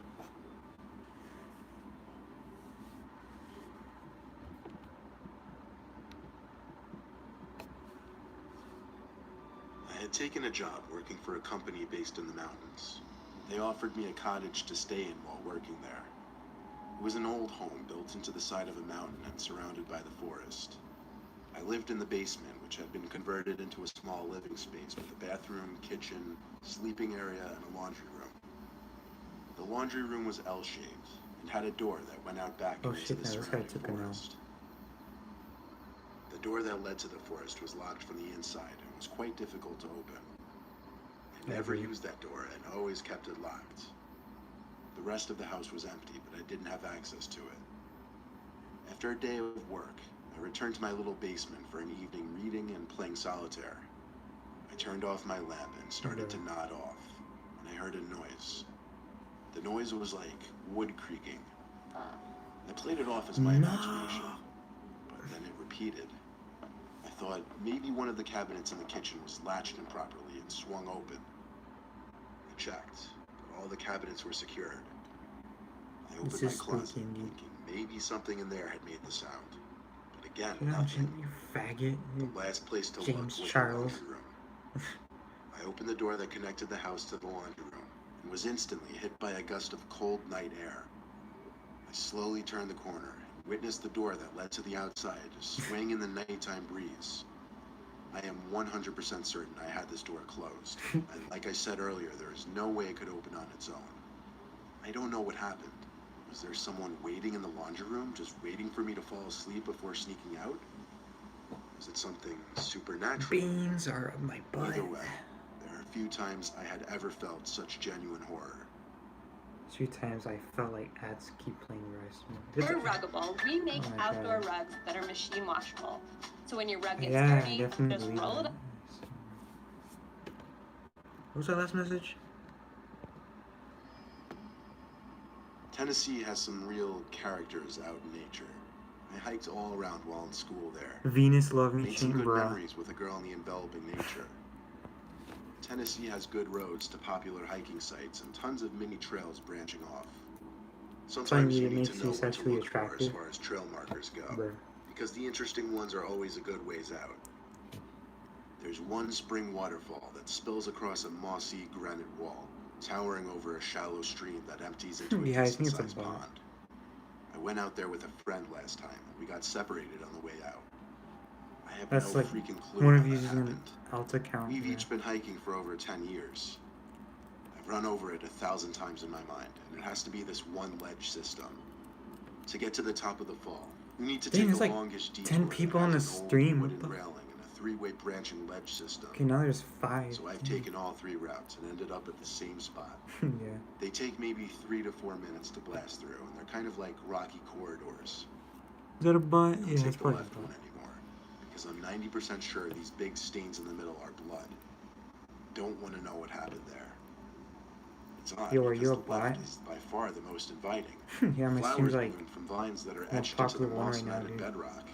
I had taken a job working for a company based in the mountains. They offered me a cottage to stay in while working there. It was an old home built into the side of a mountain and surrounded by the forest. I lived in the basement, which had been converted into a small living space with a bathroom, kitchen, sleeping area, and a laundry room. The laundry room was L-shaped, and had a door that went out back Oh into shit, the now this guy surrounding took a note. forest. The door that led to the forest was locked from the inside and was quite difficult to open. I never Agreed. used that door and always kept it locked. The rest of the house was empty, but I didn't have access to it. After a day of work, I returned to my little basement for an evening reading and playing solitaire. I turned off my lamp and started to nod off, and I heard a noise. The noise was like wood creaking. I played it off as my imagination, but then it repeated. I thought maybe one of the cabinets in the kitchen was latched improperly and swung open. I checked, but all the cabinets were secured. I opened This my is closet, spooky indeed. thinking maybe something in there had made the sound. But again, You know, nothing. you faggot. The last place to James look was Charles. the laundry room. I opened the door that connected the house to the laundry room and was instantly hit by a gust of cold night air. I slowly turned the corner and witnessed the door that led to the outside swing in the nighttime breeze. I am 100% certain I had this door closed, and like I said earlier, there is no way it could open on its own. I don't know what happened. Was there someone waiting in the laundry room, just waiting for me to fall asleep before sneaking out? Was it something supernatural? Beans are up my butt. Either way, there are few times I had ever felt such genuine horror. 2 times I felt like ads keep playing For rice. Ruggable, we make Oh my outdoor God. rugs that are machine washable. So when your rug gets Yeah, I dirty, definitely just believe roll it that. up. What was that last message? Tennessee has some real characters out in nature. I hiked all around while in school there. Venus love me Made some chain, good bro. memories with a girl in the enveloping nature. Tennessee has good roads to popular hiking sites and tons of mini trails branching off. Sometimes you you it need makes to you know what to sexually look for as attractive. far as trail markers go, Bro. because the interesting ones are always a good ways out. There's one spring waterfall that spills across a mossy granite wall, towering over a shallow stream that empties into a Yeah, I think it's a decent-sized bot. pond. I went out there with a friend last time, and we got separated on the way out. I have That's no like freaking clue one how of that these is an happened. alt account. We've Yeah. each been hiking for over 10 years. I've run over it 1,000 times in my mind, and it has to be this one ledge system. To get to the top of the fall, you need to Dang, take there's the like longest detour 10 that people on has the an old stream, what wooden the- railing and a 3-way branching ledge system. Okay, now there's 5. So I've taken all 3 routes and ended up at the same spot. Yeah. They take maybe 3 to 4 minutes to blast through, and they're kind of like rocky corridors. Is that a bot? I don't Yeah, take it's the probably a left one bot. anymore, because I'm 90% sure these big stains in the middle are blood. Don't want to know what happened there. It's odd, Yo, are because you a the left bot? is by far the most inviting. Yeah, my Flowers stream's like bloom from vines that are most etched into the popular one right now, moss-matted dude. bedrock.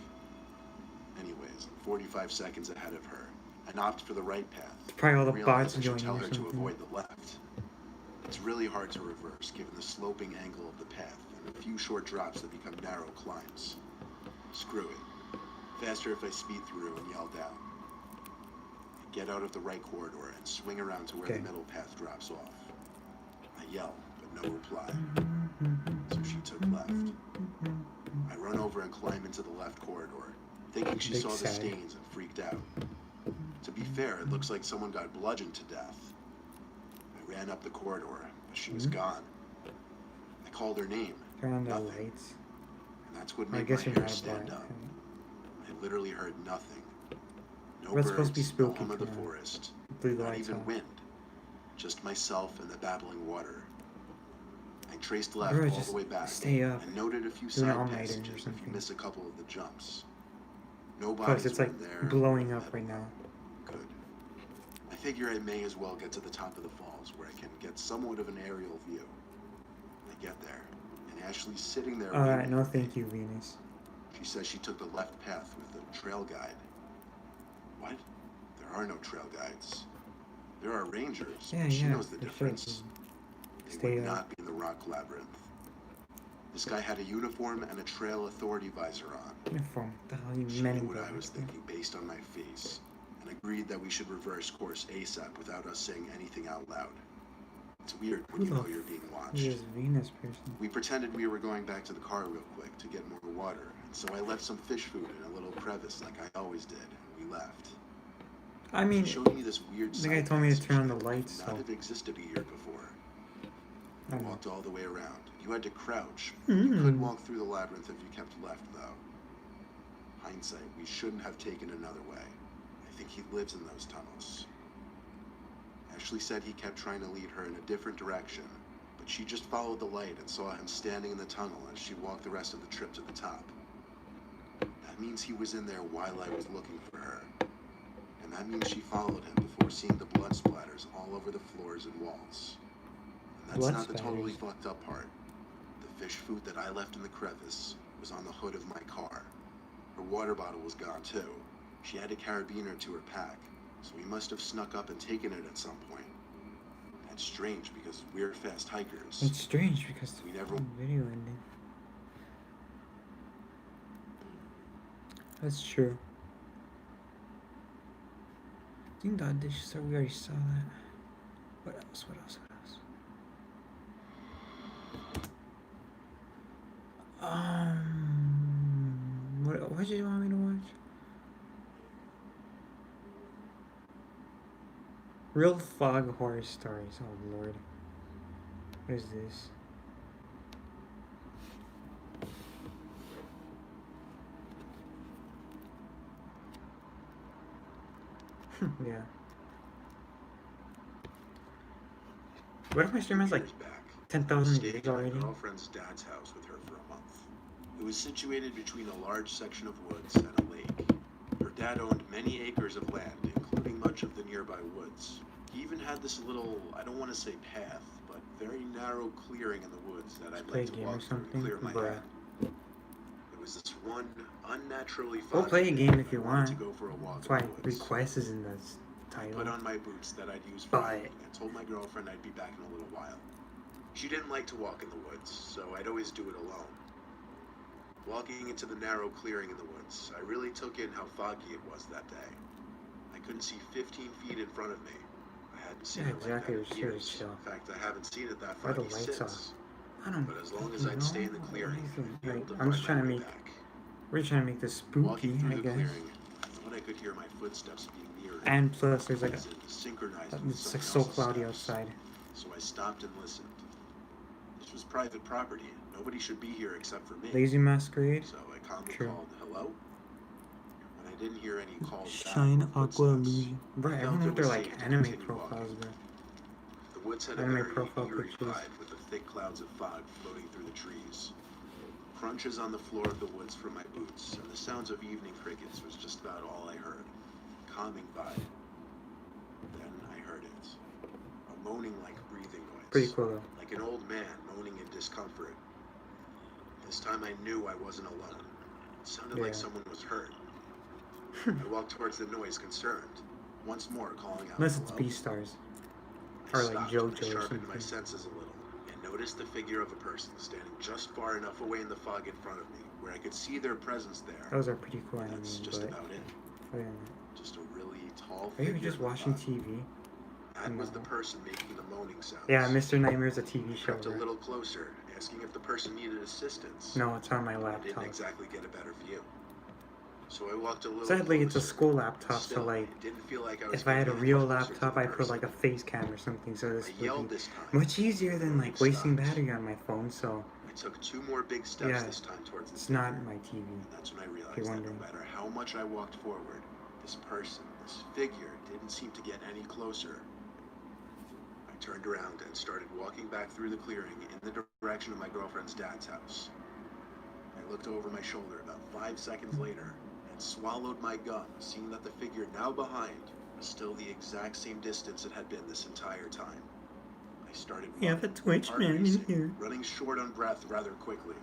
Anyways, I'm 45 seconds ahead of her. I opt for the right path. probably all the I realize bots I should joining tell or her to something. avoid the left. It's really hard to reverse given the sloping angle of the path and a few short drops that become narrow climbs. Screw it. Faster if I speed through and yell down. I get out of the right corridor and swing around to where Okay. the middle path drops off. I yell, but no reply. So she took left. I run over and climb into the left corridor, thinking she Big saw the sad. stains and freaked out. To be fair, it looks like someone got bludgeoned to death. I ran up the corridor, but she was gone. I called her name, Turn on the nothing. lights. and that's what I made my guess you're hair not a stand bot. up. I literally heard nothing. No But it's supposed to be birds, spooky, no hum of the come on. forest, Blew the not lights even out. wind. Just myself and the babbling water. I traced left Bro, all just the way back stay up. and noted a few Do an side all-nighter or passages if you something. miss a couple of the jumps. No Plus, bodies it's were like in there. blowing no up right metal. now. Good. I figure I may as well get to the top of the falls where I can get somewhat of an aerial view. I get there, and Ashley's sitting there Alright, waiting no for me. thank you, Venus. She says she took the left path with the trail guide. What? There are no trail guides. There are rangers, Yeah, but she yeah, knows the for sure, difference. dude. They Stay would up. not be in the rock labyrinth. This guy had a uniform and a trail authority visor on. Uniform. The hell you She men knew what do, I was bro. thinking based on my face, and agreed that we should reverse course ASAP without us saying anything out loud. It's weird when you Who know the you're being Who's watched. this Venus person? We pretended we were going back to the car real quick to get more water, and so I left some fish food in a little crevice like I always did, and we left. I mean, She showed me this weird the guy side told me to passage turn on that the lights, would not so have existed a year before. I I don't know. walked all the way around, You had to crouch. You could walk through the labyrinth if you kept left, though. Hindsight, we shouldn't have taken another way. I think he lives in those tunnels. Ashley said he kept trying to lead her in a different direction, but she just followed the light and saw him standing in the tunnel as she walked the rest of the trip to the top. That means he was in there while I was looking for her. And that means she followed him before seeing the blood splatters all over the floors and walls. And that's Blood not the totally splatters? fucked up part. The fish food that I left in the crevice was on the hood of my car. Her water bottle was gone too. She had a carabiner to her pack, so we must have snuck up and taken it at some point. That's strange because we're fast hikers. It's strange because We the never- video ended. That's true. Ding dong dish, so we already saw that. What else? What else? What else? What did you want me to watch? Real Fog Horror Stories. Oh lord. What is this? Yeah. What if my stream has like Years back, 10,000 stayed views at my already? girlfriend's dad's house with her for a month. It was situated between a large section of woods and a lake. Her dad owned many acres of land, including much of the nearby woods. He even had this little, I don't want to say path, but very narrow clearing in the woods that I'd Play a like to game or walk through and something? clear my Bruh. head. It was this one unnaturally We'll foggy play a day game that if you I wanted to want. go for a walk That's in why the woods. request is in this I title. put on my boots that I'd use for But- hiking and told my girlfriend I'd be back in a little while. She didn't like to walk in the woods, so I'd always do it alone. Walking into the narrow clearing in the woods, I really took in how foggy it was that day. I couldn't see 15 feet in front of me. I hadn't seen Yeah, it exactly, like that it in was years. chill. In fact, I haven't seen it that Why the foggy lights since. I don't But as long as fucking I'd stay in the know. clearing, What do you I'd be think? able to I'm just find trying my to way make. back. We're trying to make this spooky, Walking through I the guess. clearing, I thought I could hear my footsteps being nearer. And plus, there's like as if synchronized with it's like so someone else's cloudy steps. outside. So I stopped and listened. This was private property. Nobody should be here except for me. Lazy Masquerade. So I calmly True. called hello. When I didn't hear any calls Shine back or Aqua footsteps, Illusion. Bro, I I felt wonder it if they're was like safe to anime continue profiles, walking. bro. The woods had a Anime very profile eerie pictures. vibe with the thick clouds of fog floating through the trees. Crunches on the floor of the woods from my boots, and the sounds of evening crickets was just about all I heard. Calming vibe. Then I heard it. A moaning like breathing noise. Pretty cool though. Like an old man moaning in discomfort. This time I knew I wasn't alone. It sounded like Yeah. someone was hurt. I walked towards the noise, concerned. Once more calling out Unless it's hello. Beastars. I Or like stopped, JoJo or sharpened my something. senses a little, and noticed the figure of a person standing just far enough away in the fog in front of me, where I could see their presence there. Those are pretty cool That's animes, just but about it. other than that. Just a really tall Are you figure. just in the watching fog. TV? That was the No. person making the moaning sounds. Yeah, Mr. Nightmare's a I TV show. crept a Right? little closer, asking if the person needed assistance. No, it's on my I didn't laptop. exactly get a better view. So I walked a little Sadly, it's a closer. school laptop, Still, so like, it didn't feel like I was if I had a getting real any closer to laptop, the I put person. like a face cam or something, so this I would yelled be this time. much easier than like It wasting stopped. battery on my phone. So I took 2 more big steps Yeah, this time towards the it's figure. not my TV. And that's when I realized you're that no wondering. matter how much I walked forward, this person, this figure, didn't seem to get any closer. I turned around and started walking back through the clearing in the direction of my girlfriend's dad's house. I looked over my shoulder about 5 seconds later and swallowed my gum, seeing that the figure now behind was still the exact same distance it had been this entire time. I started You have a running, Twitch heart man in racing, here. running short on breath rather quickly.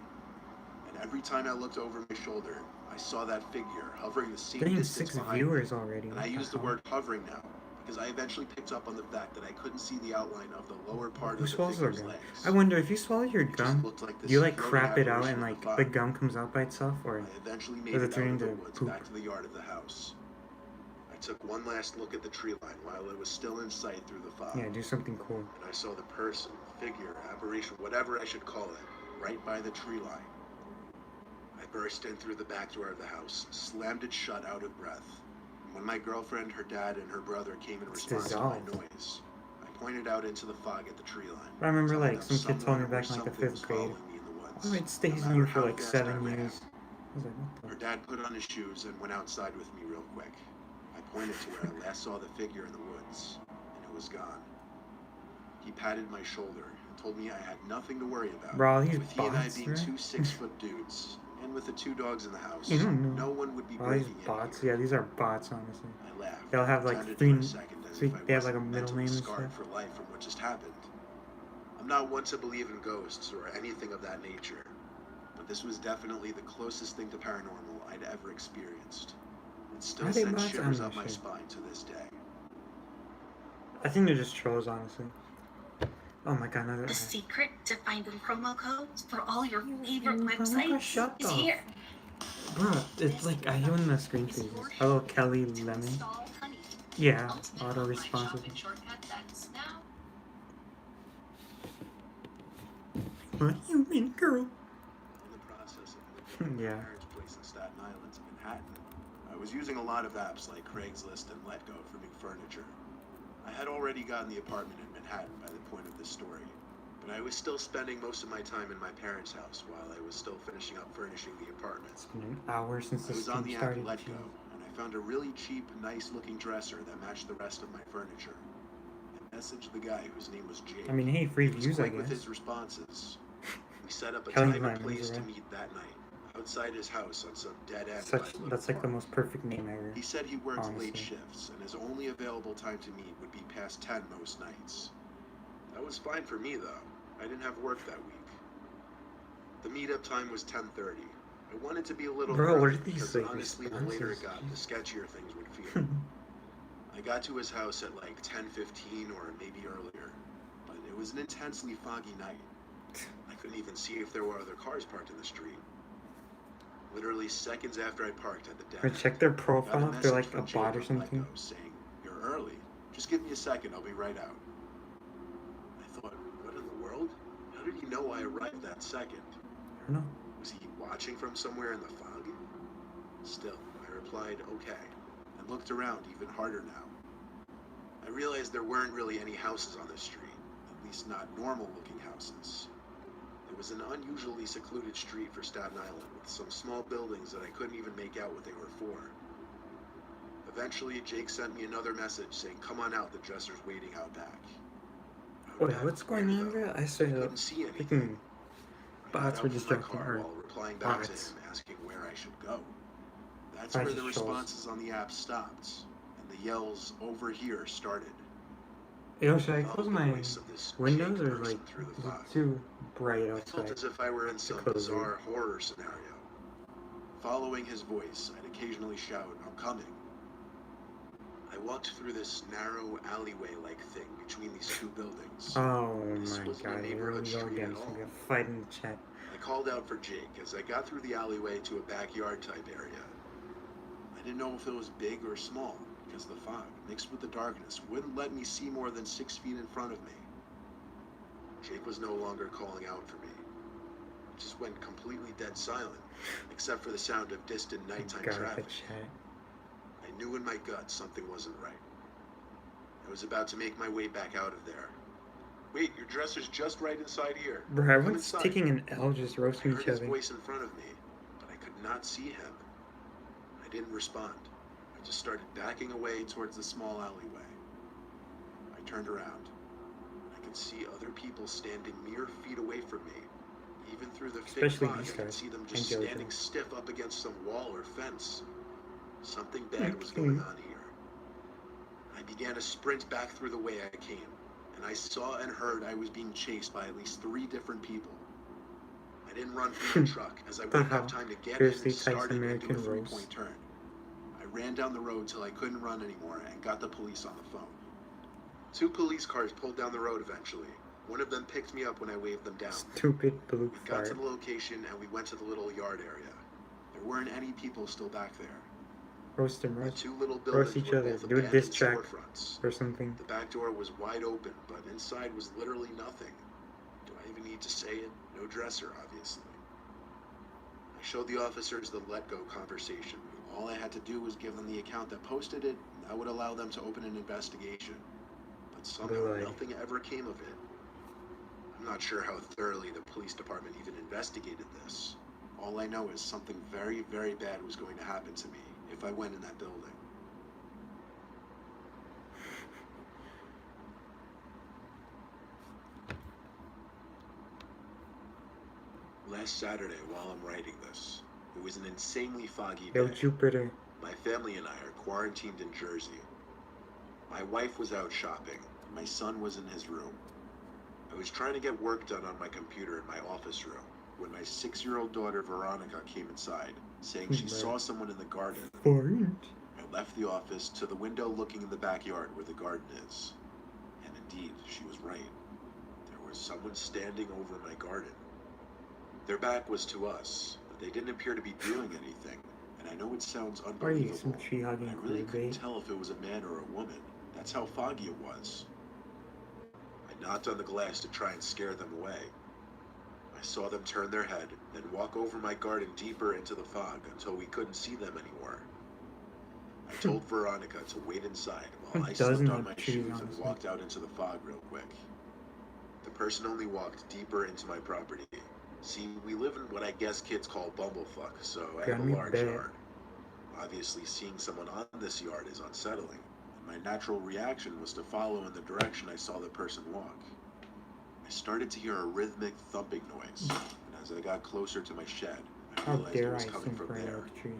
And every time I looked over my shoulder, I saw that figure hovering the same Getting distance 6 behind me. viewers already. And what I use the hell? word hovering now, because I eventually picked up on the fact that I couldn't see the outline of the lower part Who of the swallows their figure's gum? legs. I wonder if you swallow your It just gum, looked like this do you like floating crap it out apparition and of like fog. the gum comes out by itself, or I eventually made does it it out turn of the into woods poop? back to the yard of the house. I took one last look at the tree line while it was still in sight through the fog. Yeah, do something cool. And I saw the person, figure, apparition, whatever I should call it, right by the tree line. I burst in through the back door of the house, slammed it shut out of breath. And when my girlfriend, her dad, and her brother came in It's response to my dissolved. noise, I pointed out into the fog at the tree line. I remember telling like them some kid told me someone or back in like the something 5th was grade. following me in the woods, Oh, it stays no in you matter for how like fast 7 I ran. years. I was like, what Her the? dad put on his shoes and went outside with me real quick. I pointed to where I last saw the figure in the woods, and it was gone. He patted my shoulder and told me I had nothing to worry about. Bro, these With he and I bots, being right? 2 6-foot dudes, and with the 2 dogs in the house, You don't know. no one would be All these breaking in bots, here. yeah, these are bots, honestly. I laughed. They'll have like pretended for a 3, second as so if I they have like a wasn't middle mentally name and scarred stuff. for life from what just happened. I'm not one to believe in ghosts or anything of that nature, but this was definitely the closest thing to paranormal I'd ever experienced. It still Are they sends bots? shivers I'm up not my sure. spine to this day. I think they're just trolls, honestly. Oh my god, another The ad. secret to finding promo codes for all your favorite Oh my god, websites shut is up. here. Bro, it's like, I hate when the screen freezes. Hello, Kelly Lemon. Yeah, auto responsive. What you mean, girl? In the process of living Yeah. at my parents' place in Staten Island, Manhattan, I was using a lot of apps like Craigslist and Letgo for new furniture. I had already gotten the apartment in Manhattan by the point of this story, but I was still spending most of my time in my parents' house while I was still finishing up furnishing the apartment. It's been an hour since I the was on stream the app started. Letgo, and I found a really cheap, nice-looking dresser that matched the rest of my furniture. I messaged the guy whose name was Jake. I mean, hey, free He was views, I quick with guess. his responses. We set up a Kelly time and Lemons, place to right? meet that night, outside his house on some dead end. Such, by a little that's like the park. most perfect name ever. He said he worked late honestly. shifts, and his only available time to meet would be past 10 most nights. That was fine for me, though. I didn't have work that week. The meetup time was 10:30. I wanted to be a little Bro, early what are these, because like, honestly, the later it got, the responses? sketchier things would feel. I got to his house at like 10:15 or maybe earlier, but it was an intensely foggy night. I couldn't even see if there were other cars parked in the street. Literally seconds after I parked at the dead Or end, check their I got a profile if they're message like from a Jake bot or on something. Letgo saying, "You're early. Just give me a second, I'll be right out." I thought, what in the world? How did he know I arrived that second? I don't know. Was he watching from somewhere in the fog? Still, I replied, okay, and looked around even harder now. I realized there weren't really any houses on this street, at least not normal-looking houses. It was an unusually secluded street for Staten Island, with some small buildings that I couldn't even make out what they were for. Eventually, Jake sent me another message saying, "Come on out, the dresser's waiting out back." Out Wait, back what's where, going on though? there? I I started couldn't see anything. thinking I got bots out were from my distracting car her. while replying back to Bots. him, asking where I should go. That's I where the just trolls. responses on the app stopped, and the yells "over here" started. Yo, should I Followed close the my voice of this windows Jake or person like through the is fog. it too bright I felt outside? as if I were in some close it. bizarre horror scenario. Following his voice, I'd occasionally shout, "I'm coming." I walked through this narrow alleyway-like thing between these two buildings. Oh This my wasn't a god, here we neighborhood go street again. at It's gonna be all. a fight in the chat. I called out for Jake as I got through the alleyway to a backyard-type area. I didn't know if it was big or small, because the fog, mixed with the darkness, wouldn't let me see more than 6 feet in front of me. Jake was no longer calling out for me. It just went completely dead silent, except for the sound of distant nighttime God, the traffic. chat. I knew in my gut something wasn't right. I was about to make my way back out of there. "Wait, your dresser's just right inside here. Bro, Come everyone's inside." taking an L just I roasting heard each his other. voice in front of me, but I could not see him. I didn't respond. I just started backing away towards the small alleyway. I turned around. I could see other people standing mere feet away from me. Even through the thick Especially fog, these I could guys. see them just Angelica. standing stiff up against some wall or fence. Something bad was Okay. going on here. I began to sprint back through the way I came, and I saw and heard I was being chased by at least 3 different people. I didn't run from the truck, as I wouldn't have time to get in Fiercely and start it and do a American 3-point roast. turn. I ran down the road till I couldn't run anymore and got the police on the phone. 2 police cars pulled down the road eventually. One of them picked me up when I waved them down. Stupid blue We got to fart. the location and we went to the little yard area. There weren't any people still back there. Roast them, The roast. 2 little Roast buildings each were other. both Do a diss abandoned track storefronts. or something. The back door was wide open, but inside was literally nothing. Do I even need to say it? No dresser, obviously. I showed the officers the Letgo conversation. All I had to do was give them the account that posted it, and that would allow them to open an investigation. But but somehow Good. nothing ever came of it. I'm not sure how thoroughly the police department even investigated this. All I know is something very, very bad was going to happen to me if I went in that building. Last Saturday, while I'm writing this, it was an insanely foggy Yo, day. Jupiter. My family and I are quarantined in Jersey. My wife was out shopping. My son was in his room. I was trying to get work done on my computer in my office room when my 6-year-old daughter Veronica came inside, saying she saw someone in the garden. I left the office to the window looking in the backyard where the garden is. And indeed, she was right. There was someone standing over my garden. Their back was to us, but they didn't appear to be doing anything. And I know it sounds Or you get some unbelievable, tree but hugging I really couldn't bait. tell if it was a man or a woman. That's how foggy it was. I knocked on the glass to try and scare them away. I saw them turn their head, then walk over my garden deeper into the fog until we couldn't see them anymore. I told Veronica to wait inside while I Doesn't slipped on have my trees, shoes and honestly. walked out into the fog real quick. The person only walked deeper into my property. See, we live in what I guess kids call bumblefuck, so I have a Gummy large bear. yard. Obviously, seeing someone on this yard is unsettling, and my natural reaction was to follow in the direction I saw the person walk. I started to hear a rhythmic thumping noise, and as I got closer to my shed, I How realized it dare was I coming sing from for an there. oak tree?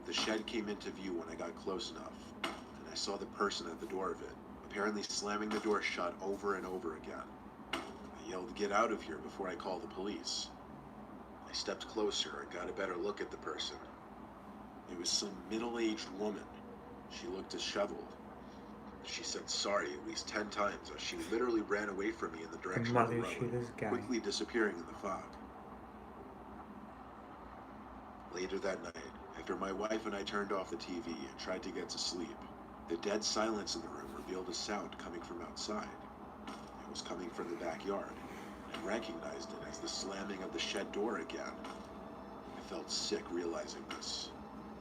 The shed came into view when I got close enough, and I saw the person at the door of it, apparently slamming the door shut over and over again. I yelled, "Get out of here," before I called the police. I stepped closer and got a better look at the person. It was some middle-aged woman. She looked disheveled. She said sorry at least 10 times as she literally ran away from me in the direction of the Mother shoot road, this guy. quickly disappearing in the fog. Later that night, after my wife and I turned off the TV and tried to get to sleep, the dead silence in the room revealed a sound coming from outside. It was coming from the backyard. I recognized it as the slamming of the shed door again. I felt sick realizing this.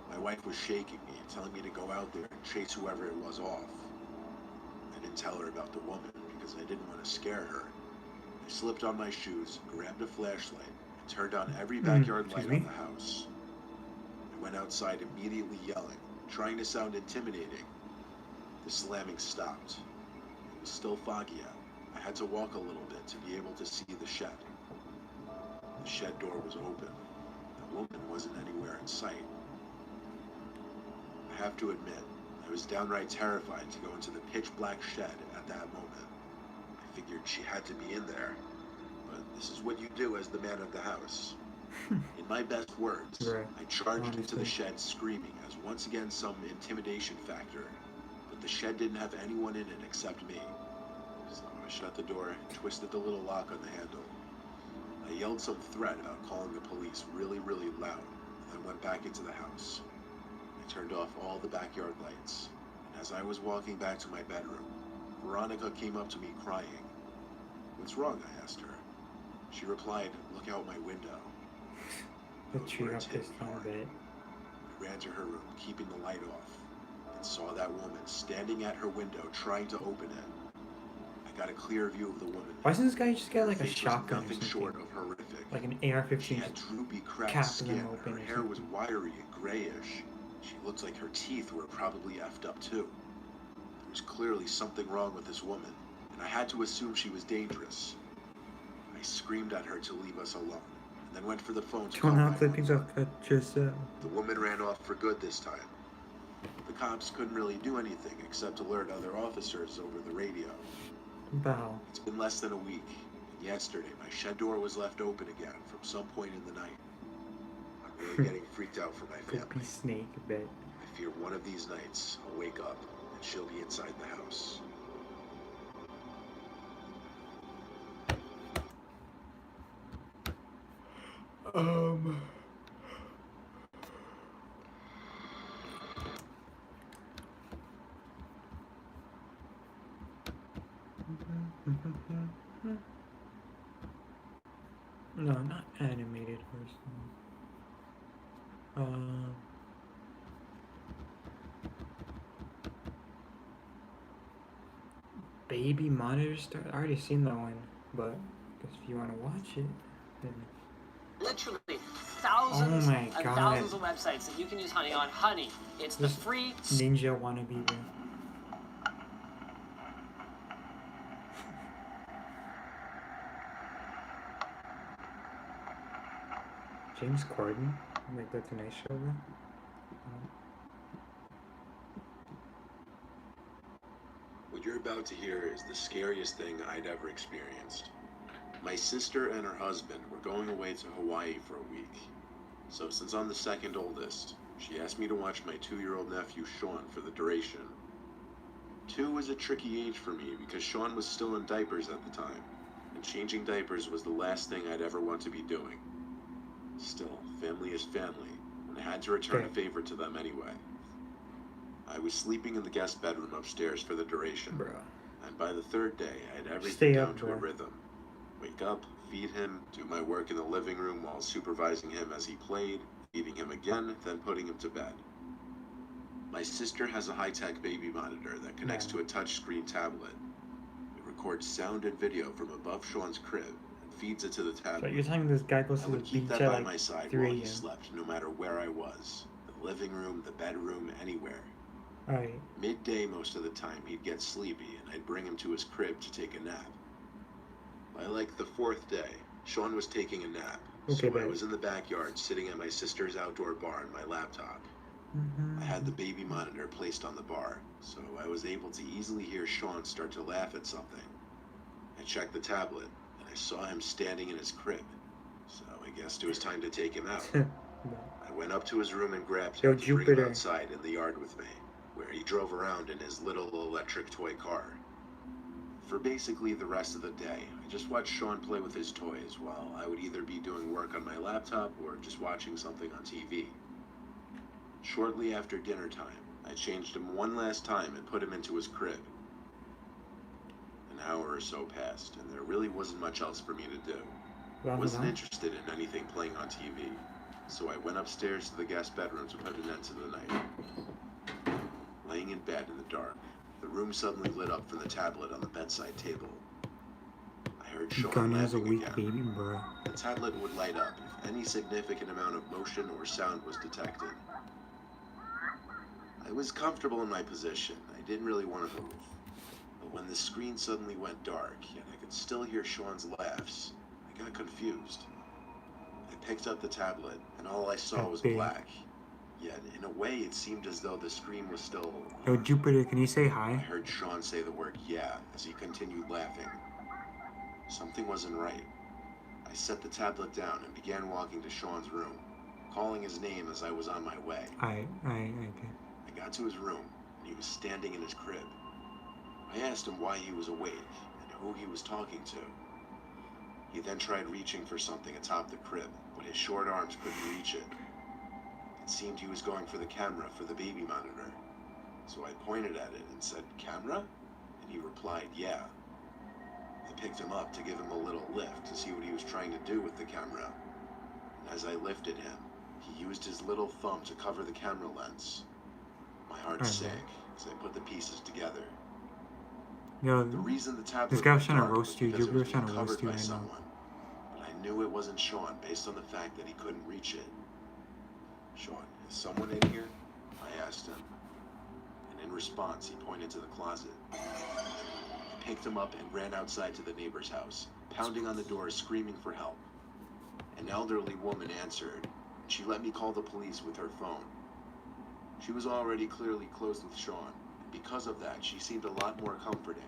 My wife was shaking me and telling me to go out there and chase whoever it was off. I didn't tell her about the woman because I didn't want to scare her. I slipped on my shoes, grabbed a flashlight, and turned on every backyard light excuse on me? the house. I went outside immediately yelling, trying to sound intimidating. The slamming stopped. It was still foggy out. I had to walk a little bit to be able to see the shed. The shed door was open. The woman wasn't anywhere in sight. I have to admit, I was downright terrified to go into the pitch-black shed at that moment. I figured she had to be in there, but this is what you do as the man of the house. In my best words, Right. I charged into the Honestly. shed screaming as once again some intimidation factor, but the shed didn't have anyone in it except me. So I shut the door, twisted the little lock on the handle. I yelled some threat about calling the police really, really loud, and then went back into the house. I turned off all the backyard lights, and as I was walking back to my bedroom, Veronica came up to me crying. "What's wrong?" I asked her. She replied, "Look out my window." The Those tree words up hit this me down a hard. bit. I ran to her room, keeping the light off, and saw that woman standing at her window trying to open it. I got a clear view of the woman. Why doesn't this guy just get Her like a face was shotgun or nothing something? short of horrific. Like an She AR-15? had droopy, cracked cap skin. them open Her or hair was something. wiry and grayish. She looked like her teeth were probably effed up too. There was clearly something wrong with this woman, and I had to assume she was dangerous. I screamed at her to leave us alone, and then went for the phone to call Don't have clippings 911. of Giselle. The woman ran off for good this time. The cops couldn't really do anything except alert other officers over the radio. Wow. It's been less than a week, and yesterday my shed door was left open again from some point in the night. I'm really getting freaked out for my family. Poopy snake, I bet. I fear one of these nights I'll wake up and she'll be inside the house. No, not animated person. baby monitor start. I already seen that one, but if you want to watch it, then Literally thousands Oh my and God. thousands of websites that you can use Honey on. Honey, it's the This- free Ninja wannabe, bro. James Corden, like the Tonight Show, bro. What you're about to hear is the scariest thing I'd ever experienced. My sister and her husband were going away to Hawaii for a week. So since I'm the second oldest, she asked me to watch my 2-year-old nephew Sean for the duration. 2 was a tricky age for me because Sean was still in diapers at the time, and changing diapers was the last thing I'd ever want to be doing. Still, family is family, and I had to return a favor to them anyway. I was sleeping in the guest bedroom upstairs for the duration, Bro. and by the 3rd day, I had everything Stay down up, to a bro. rhythm. Wake up, feed him, do my work in the living room while supervising him as he played, feeding him again, then putting him to bed. My sister has a high-tech baby monitor that connects to a touchscreen tablet. It records sound and video from above Sean's crib and feeds it to the So tablet. you're telling this guy goes I to the would keep beach that at by like my side 3 while he a.m. slept, no matter where I was. The living room, the bedroom, anywhere. Alright. Midday most of the time, he'd get sleepy, and I'd bring him to his crib to take a nap. By like the 4th day, Sean was taking a nap, Okay, so I babe. was in the backyard sitting at my sister's outdoor bar on my laptop. I had the baby monitor placed on the bar, so I was able to easily hear Sean start to laugh at something. I checked the tablet, and I saw him standing in his crib, so I guessed it was time to take him out. I went up to his room and grabbed Yo, him to bring him Jupiter. outside in the yard with me, where he drove around in his little electric toy car. For basically the rest of the day, I just watched Sean play with his toys while I would either be doing work on my laptop or just watching something on TV. Shortly after dinner time, I changed him one last time and put him into his crib. An hour or so passed, and there really wasn't much else for me to do. I wasn't interested in anything playing on TV, so I went upstairs to the guest bedroom to put an end to the night. Laying in bed in the dark, the room suddenly lit up from the tablet on the bedside table. I heard Sean Gunny has a laughing weak again. baby, bro. The tablet would light up if any significant amount of motion or sound was detected. I was comfortable in my position. I didn't really want to move. But when the screen suddenly went dark, yet I could still hear Sean's laughs, I got confused. I picked up the tablet, and all I saw was Okay. black. Yet, in a way, it seemed as though the screen was still Yo, on. Jupiter, can you say I hi? heard Sean say the word "yeah" as he continued laughing. Something wasn't right. I set the tablet down and began walking to Sean's room, calling his name as I was on my way. Okay. I got to his room, and he was standing in his crib. I asked him why he was awake and who he was talking to. He then tried reaching for something atop the crib, but his short arms couldn't reach it. It seemed he was going for the camera for the baby monitor. So I pointed at it and said, "Camera?" And he replied, "Yeah." I picked him up to give him a little lift to see what he was trying to do with the camera. And as I lifted him, he used his little thumb to cover the camera lens. My heart sank as I put the pieces together. Yo, The reason the tablet this guy was went trying to dark roast you. was because it Jupiter's was trying to being roast covered you by right now. someone. But I knew it wasn't Sean based on the fact that he couldn't reach it. "Sean, is someone in here?" I asked him. And in response, he pointed to the closet. I picked him up and ran outside to the neighbor's house, pounding on the door, screaming for help. An elderly woman answered, and she let me call the police with her phone. She was already clearly close with Sean, and because of that, she seemed a lot more comforting.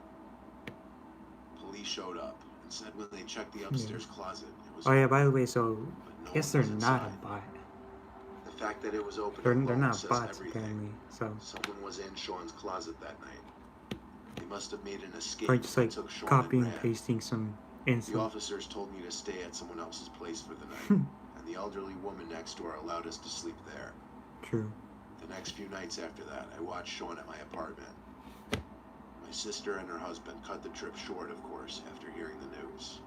Police showed up and said when they checked the upstairs closet, it was Oh yeah, open, by the way, so but no I guess one they're was not a inside. bot. The fact that it was open They're alone not says bots everything. apparently. So Someone was in Sean's closet that night. They must have made an escape probably just and like took Sean copying and and ran. pasting some The info. officers told me to stay at someone else's place for the night, and the elderly woman next door allowed us to sleep there. True. The next few nights after that, I watched Sean at my apartment. My sister and her husband cut the trip short, of course, after hearing the news.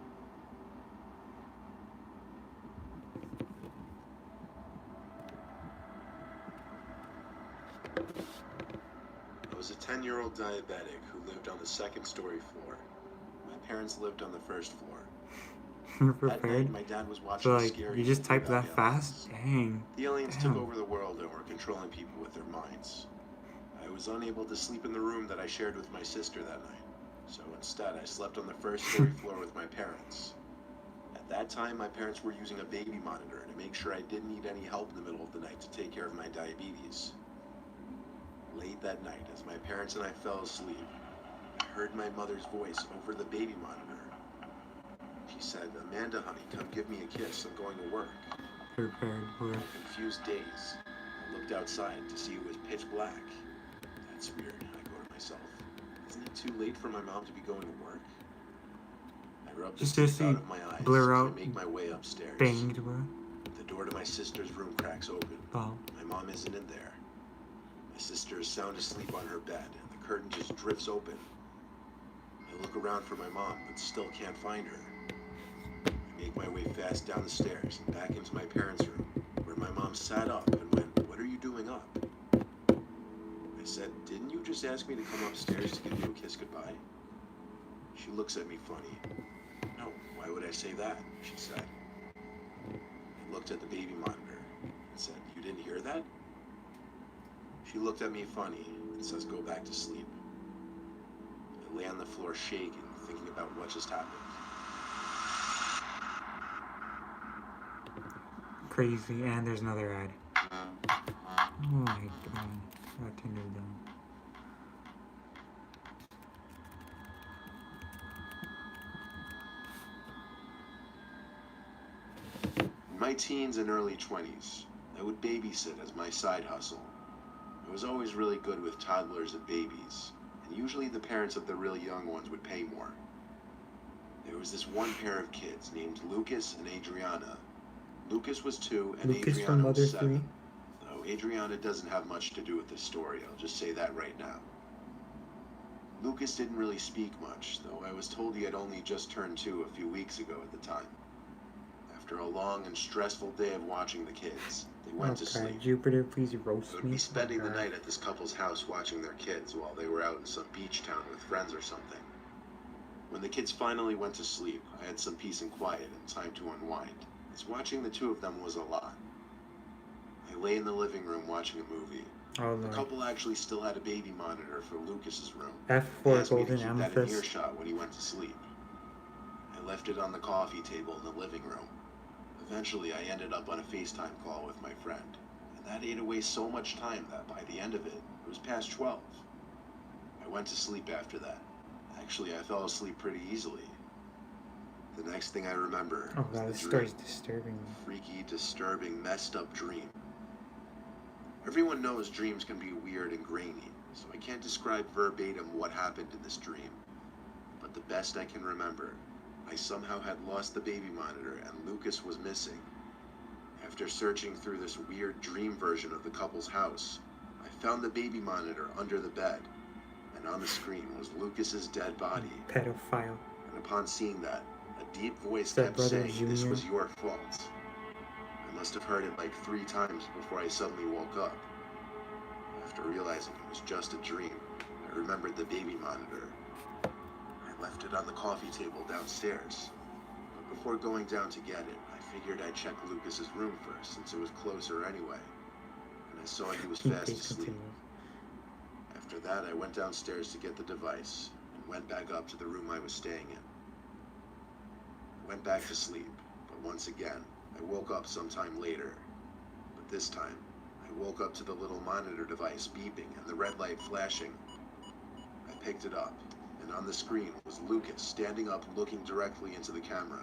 I was 10-year-old diabetic who lived on the second-story floor. My parents lived on the first floor. You're That night, prepared? my dad was So watching like, scary you just movie typed about that fast? aliens. Dang. The aliens Damn. took over the world and were controlling people with their minds. I was unable to sleep in the room that I shared with my sister that night. So instead, I slept on the first-story floor with my parents. At that time, my parents were using a baby monitor to make sure I didn't need any help in the middle of the night to take care of my diabetes. Late that night, as my parents and I fell asleep, I heard my mother's voice over the baby monitor. She said, "Amanda, honey, come give me a kiss. I'm going to work." Prepared for it. In confused daze, I looked outside to see it was pitch black. That's weird, I go to myself. Isn't it too late for my mom to be going to work? I rubbed the Just sleep see out of my eyes blur as out, I make my way upstairs. Banged, bro. The door to my sister's room cracks open. Oh. My mom isn't in there. My sister is sound asleep on her bed, and the curtain just drifts open. I look around for my mom, but still can't find her. I make my way fast down the stairs and back into my parents' room, where my mom sat up and went, "What are you doing up?" I said, "Didn't you just ask me to come upstairs to give you a kiss goodbye?" She looks at me funny. "No, why would I say that?" she said. I looked at the baby monitor and said, "You didn't hear that?" She looked at me funny and says, "Go back to sleep." I lay on the floor shaking, thinking about what just happened. Crazy, and there's another ad. Oh my god. That turned it down. In my teens and early 20s, I would babysit as my side hustle. I was always really good with toddlers and babies, and usually the parents of the really young ones would pay more. There was this one pair of kids named Lucas and Adriana. Lucas was 2 and Lucas Adriana from Mother was 7. 3. Though Adriana doesn't have much to do with this story, I'll just say that right now. Lucas didn't really speak much, though I was told he had only just turned 2 a few weeks ago at the time. After a long and stressful day of watching the kids, they went to Okay, sleep. Jupiter, please I roast would me. be spending the Okay. night at this couple's house watching their kids while they were out in some beach town with friends or something. When the kids finally went to sleep, I had some peace and quiet and time to unwind, as watching the two of them was a lot. I lay in the living room watching a movie. Oh The Lord. couple actually still had a baby monitor for Lucas's room. F They for asked me to golden keep that in amethyst. earshot when he went to sleep. I left it on the coffee table in the living room. Eventually, I ended up on a FaceTime call with my friend, and that ate away so much time that by the end of it, it was past 12. I went to sleep after that. Actually, I fell asleep pretty easily. The next thing I remember Oh was god, the this dream. story's disturbing me. Freaky, disturbing, messed up dream. Everyone knows dreams can be weird and grainy, so I can't describe verbatim what happened in this dream. But the best I can remember, I somehow had lost the baby monitor and Lucas was missing. After searching through this weird dream version of the couple's house, I found the baby monitor under the bed, and on the screen was Lucas's dead body. Pedophile. And upon seeing that, a deep voice Step kept brother saying this Junior. was your fault. I must have heard it like 3 times before I suddenly woke up. After realizing it was just a dream, I remembered the baby monitor. I left it on the coffee table downstairs. But before going down to get it, I figured I'd check Lucas's room first, since it was closer anyway. And I saw he was fast Please asleep. continue. After that, I went downstairs to get the device, and went back up to the room I was staying in. I went back to sleep, but once again, I woke up sometime later. But this time, I woke up to the little monitor device beeping and the red light flashing. I picked it up, and on the screen was Lucas standing up looking directly into the camera.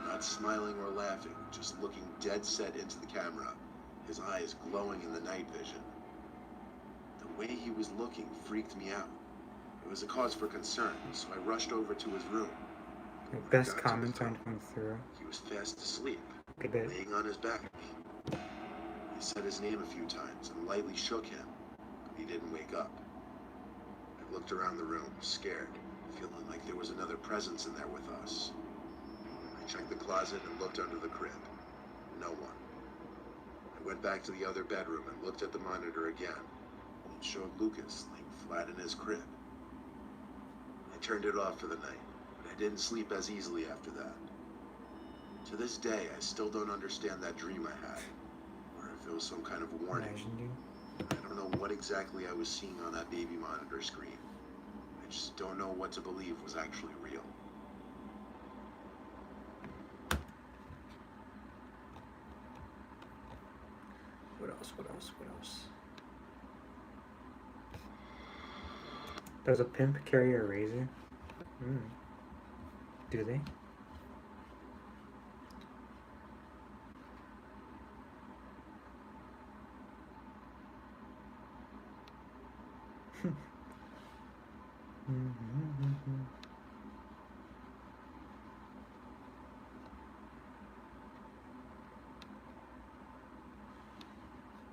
Not smiling or laughing, just looking dead set into the camera, his eyes glowing in the night vision. The way he was looking freaked me out. It was a cause for concern, so I rushed over to his room. The When I best got to the comments phone, aren't coming through. He was fast asleep, I bet. laying on his back. I said his name a few times and lightly shook him, but he didn't wake up. I looked around the room, scared, feeling like there was another presence in there with us. I checked the closet and looked under the crib. No one. I went back to the other bedroom and looked at the monitor again. It showed Lucas laying flat in his crib. I turned it off for the night, but I didn't sleep as easily after that. To this day, I still don't understand that dream I had, or if it was some kind of warning. Imagine, dude. I don't know what exactly I was seeing on that baby monitor screen. I just don't know what to believe was actually real. What else? What else? What else? Does a pimp carry a razor? Do they?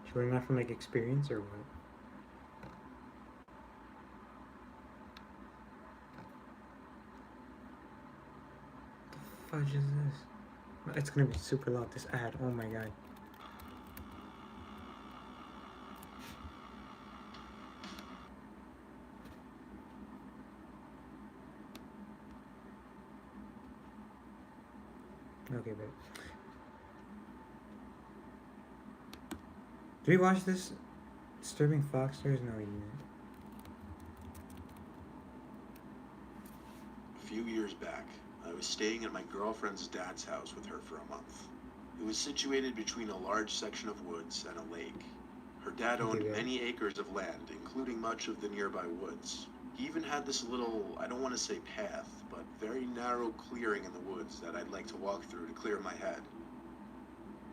Should we learn that from like experience or what? The fudge is this? It's gonna be super loud, this ad. Oh my god. Okay, but did we watch this Disturbing Fox Stars? No, we didn't. A few years back, I was staying at my girlfriend's dad's house with her for a month. It was situated between a large section of woods and a lake. Her dad owned many acres of land, including much of the nearby woods. He even had this little, I don't want to say path, but very narrow clearing in the woods that I'd like to walk through to clear my head.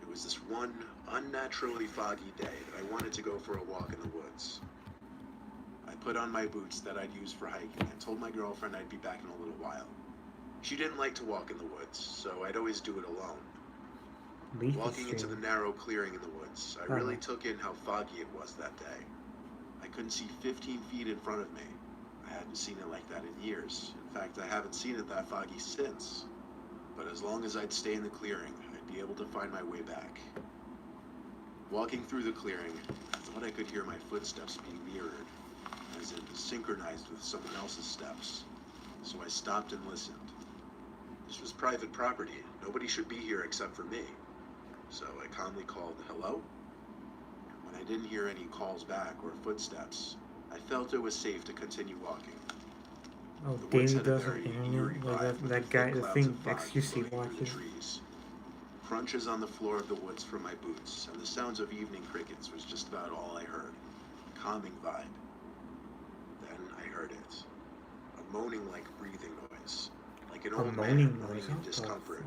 It was this one unnaturally foggy day that I wanted to go for a walk in the woods. I put on my boots that I'd use for hiking and told my girlfriend I'd be back in a little while. She didn't like to walk in the woods, so I'd always do it alone. Walking into the narrow clearing in the woods, I really took in how foggy it was that day. I couldn't see 15 feet in front of me. I hadn't seen it like that in years. In fact, I haven't seen it that foggy since. But as long as I'd stay in the clearing, I'd be able to find my way back. Walking through the clearing, I thought I could hear my footsteps being mirrored, as if synchronized with someone else's steps. So I stopped and listened. This was private property. Nobody should be here except for me. So I calmly called, "Hello?" When I didn't hear any calls back or footsteps, I felt it was safe to continue walking. Oh, The woods Daily had a does very it, eerie and vibe with that thick guy, the clouds thing, of fog XQC floating through the watches. trees. Crunches on the floor of the woods from my boots, and the sounds of evening crickets was just about all I heard. Calming vibe. Then I heard it. A moaning-like breathing noise. Like an old man moaning moaning noise? in discomfort.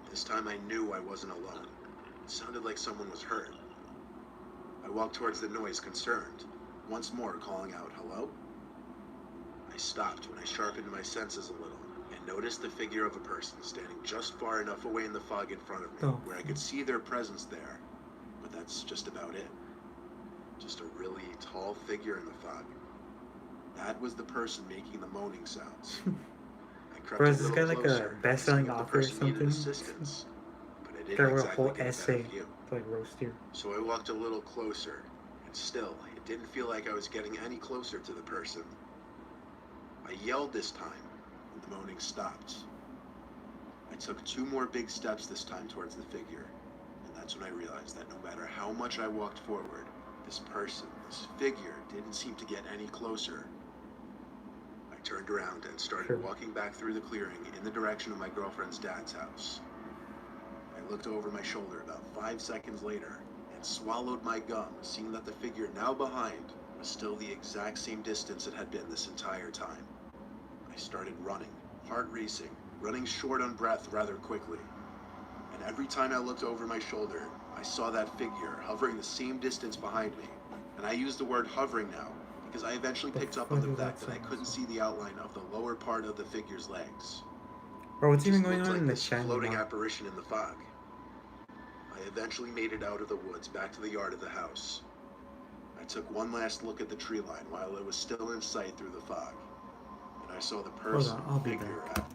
This time I knew I wasn't alone. It sounded like someone was hurt. I walked towards the noise, concerned, once more calling out, "Hello?" I stopped when I sharpened my senses a little and noticed the figure of a person standing just far enough away in the fog in front of me where I could see their presence there, but that's just about it. Just a really tall figure in the fog. That was the person making the moaning sounds. I crept Bro, a is this little guy like a closer, best-selling asking if the author or person needed something? assistance, but I Guy didn't wrote a exactly whole get a essay better view. to like roast you. So I walked a little closer, and still, it didn't feel like I was getting any closer to the person. I yelled this time, and the moaning stopped. I took 2 more big steps this time towards the figure, and that's when I realized that no matter how much I walked forward, this person, this figure, didn't seem to get any closer. I turned around and started walking back through the clearing in the direction of my girlfriend's dad's house. I looked over my shoulder about 5 seconds later and swallowed my gum, seeing that the figure now behind was still the exact same distance it had been this entire time. I started running, heart racing, running short on breath rather quickly. And every time I looked over my shoulder, I saw that figure hovering the same distance behind me. And I use the word hovering now because I eventually picked up on the fact that I couldn't see the outline of the lower part of the figure's legs. Bro, what's It even just going looked on like in the this channel floating now? apparition in the fog. I eventually made it out of the woods back to the yard of the house. I took one last look at the tree line while it was still in sight through the fog. And I saw the person I'll be figure back. out.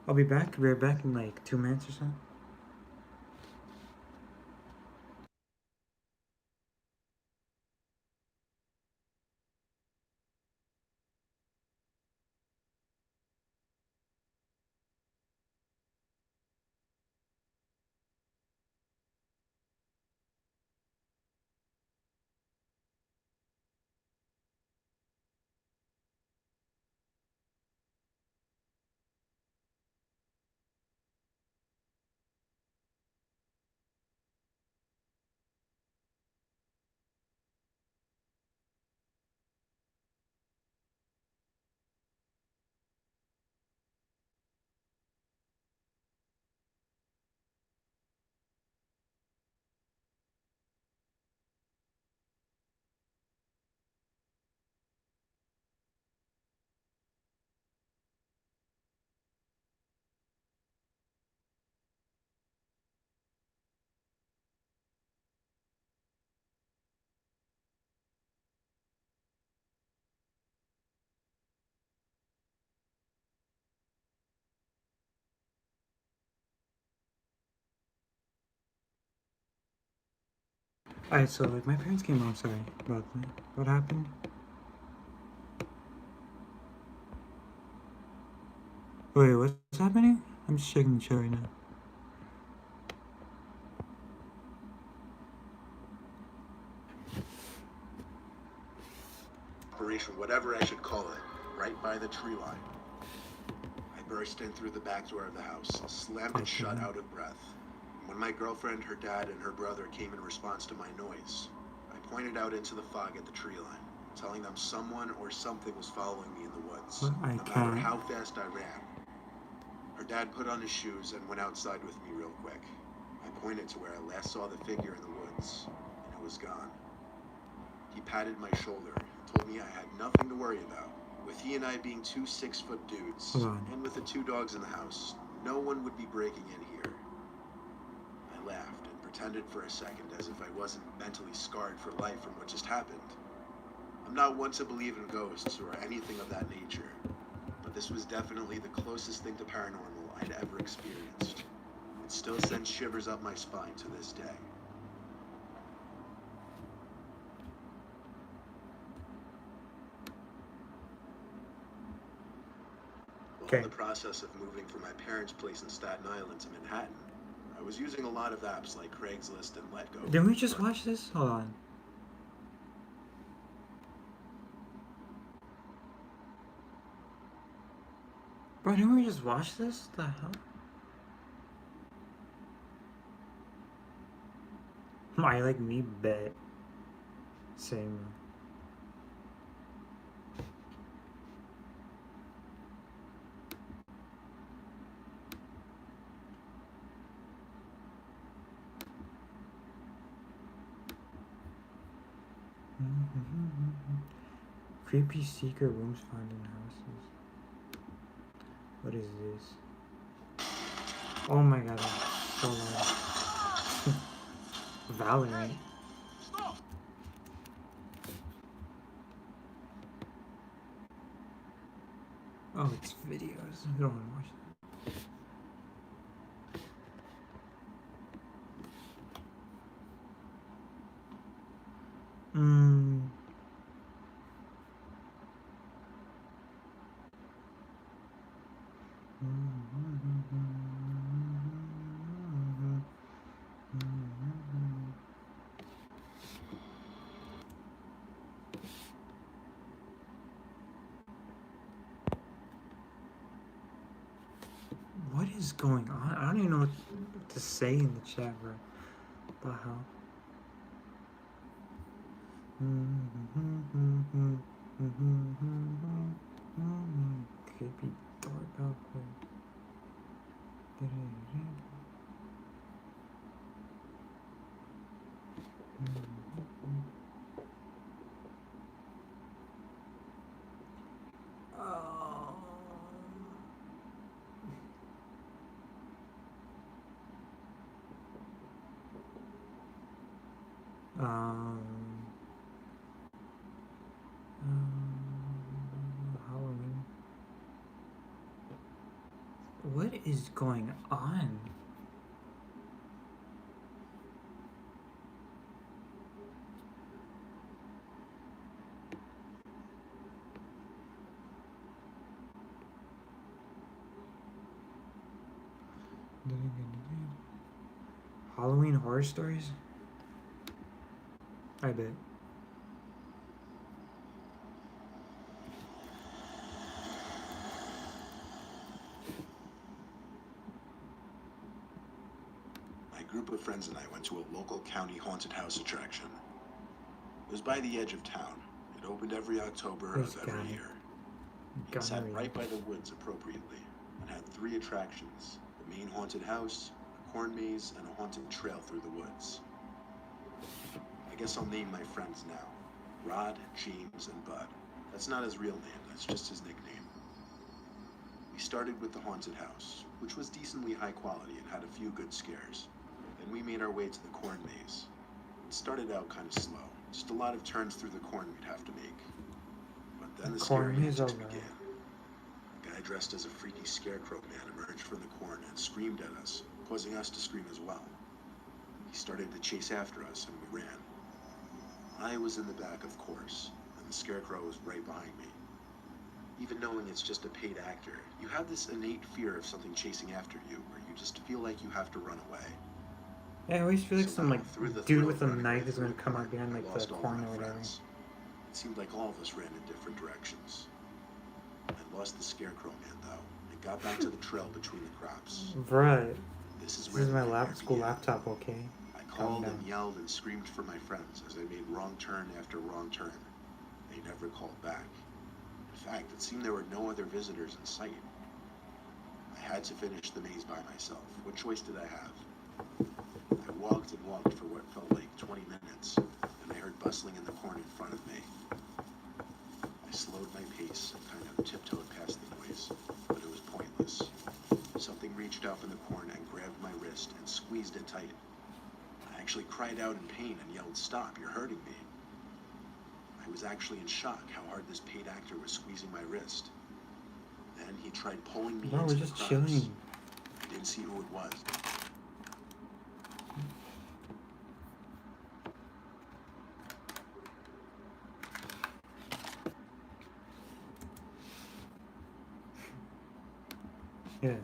I'll be back. We're back in like 2 minutes or so. Alright, so like my parents came home. Sorry about that. What happened? Wait, what's happening? I'm just checking the show right now. Operation, whatever I should call it, right by the tree line. I burst in through the back door of the house, slammed it shut out of breath. When my girlfriend, her dad, and her brother came in response to my noise, I pointed out into the fog at the tree line, telling them someone or something was following me in the woods, Well, no I matter can't. how fast I ran. Her dad put on his shoes and went outside with me real quick. I pointed to where I last saw the figure in the woods, and it was gone. He patted my shoulder and told me I had nothing to worry about. With he and I being two 6-foot dudes, Hold on. and with the 2 dogs in the house, no one would be breaking in here. I laughed and pretended for a second as if I wasn't mentally scarred for life from what just happened. I'm not one to believe in ghosts or anything of that nature, but this was definitely the closest thing to paranormal I'd ever experienced. It still sends shivers up my spine to this day. While in the process of moving from my parents' place in Staten Island to Manhattan, I was using a lot of apps like Craigslist and Letgo. Didn't we just watch this? Hold on. Bro, didn't we just watch this? The hell? I like me bet. Same. Creepy secret rooms found in houses. What is this? Oh my god, that's so loud. Valorant. Oh, it's videos. We don't want to watch that. What is going on? I don't even know what to say in the chat, bro. What the hell? Creepy doorbell. Halloween. What is going on? Halloween horror stories? I bet. My group of friends and I went to a local county haunted house attraction. It was by the edge of town. It opened every October This of every guy. year. It sat right by the woods appropriately and had 3 attractions: the main haunted house, a corn maze, and a haunted trail through the woods. I guess I'll name my friends now: Rod, James, and Bud. That's not his real name, that's just his nickname. We started with the haunted house, which was decently high quality and had a few good scares. Then we made our way to the corn maze. It started out kind of slow, just a lot of turns through the corn we'd have to make. But then the Corn scary maze, antics alright. began. A guy dressed as a freaky scarecrow man emerged from the corn and screamed at us, causing us to scream as well. He started to chase after us and we ran. I was in the back, of course, and the Scarecrow was right behind me. Even knowing it's just a paid actor, you have this innate fear of something chasing after you, where you just feel like you have to run away. Yeah, I always feel like some Somehow, like through the dude thrill with of a running knife away is through gonna the come corn, out behind I like the lost all of corn my or whatever. friends. It seemed like all of us ran in different directions. I lost the Scarecrow man, though, and got back to the trail between the crops. Right. This is This where is the my nightmare school began. laptop, okay? I Calm called down. and yelled and screamed for my friends as I made wrong turn after wrong turn. They never called back. In fact, it seemed there were no other visitors in sight. I had to finish the maze by myself. What choice did I have? I walked and walked for what felt like 20 minutes, and I heard bustling in the corn in front of me. I slowed my pace and kind of tiptoed past the noise, but it was pointless. Something reached out from the corn and grabbed my wrist and squeezed it tight. I actually cried out in pain and yelled, "Stop, you're hurting me." I was actually in shock how hard this paid actor was squeezing my wrist. Then he tried pulling me Bro, into we're the just crops. chilling. I didn't see who it was. Yes.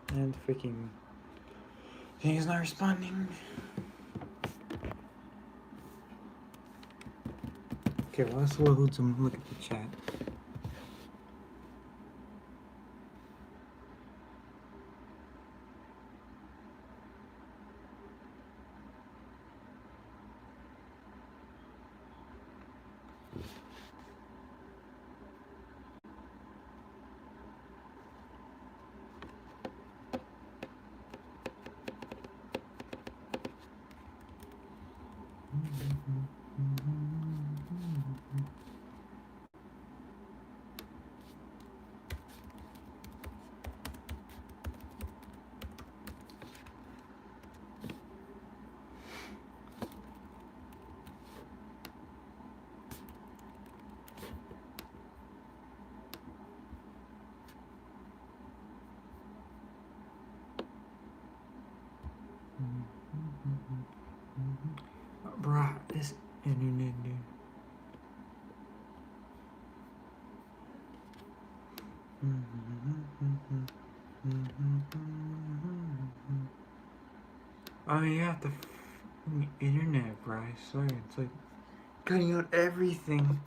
And freaking thing is not responding. Okay, well, let's load some look at the chat. Bruh, this internet, dude. I mean, you have the internet, bro. I swear, it's like cutting out everything.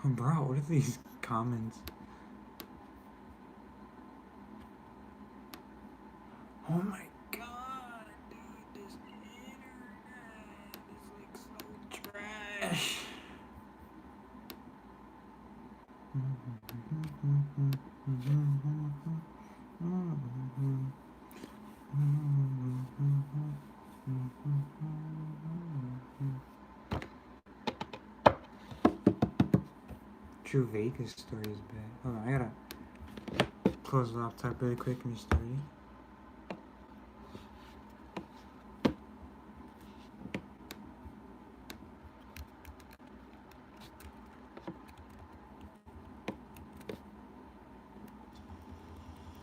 Oh, bro, what are these comments? Oh my god, dude, this internet is like so trash. True Vegas story is bad. Hold on, I gotta close the laptop really quick and restart it.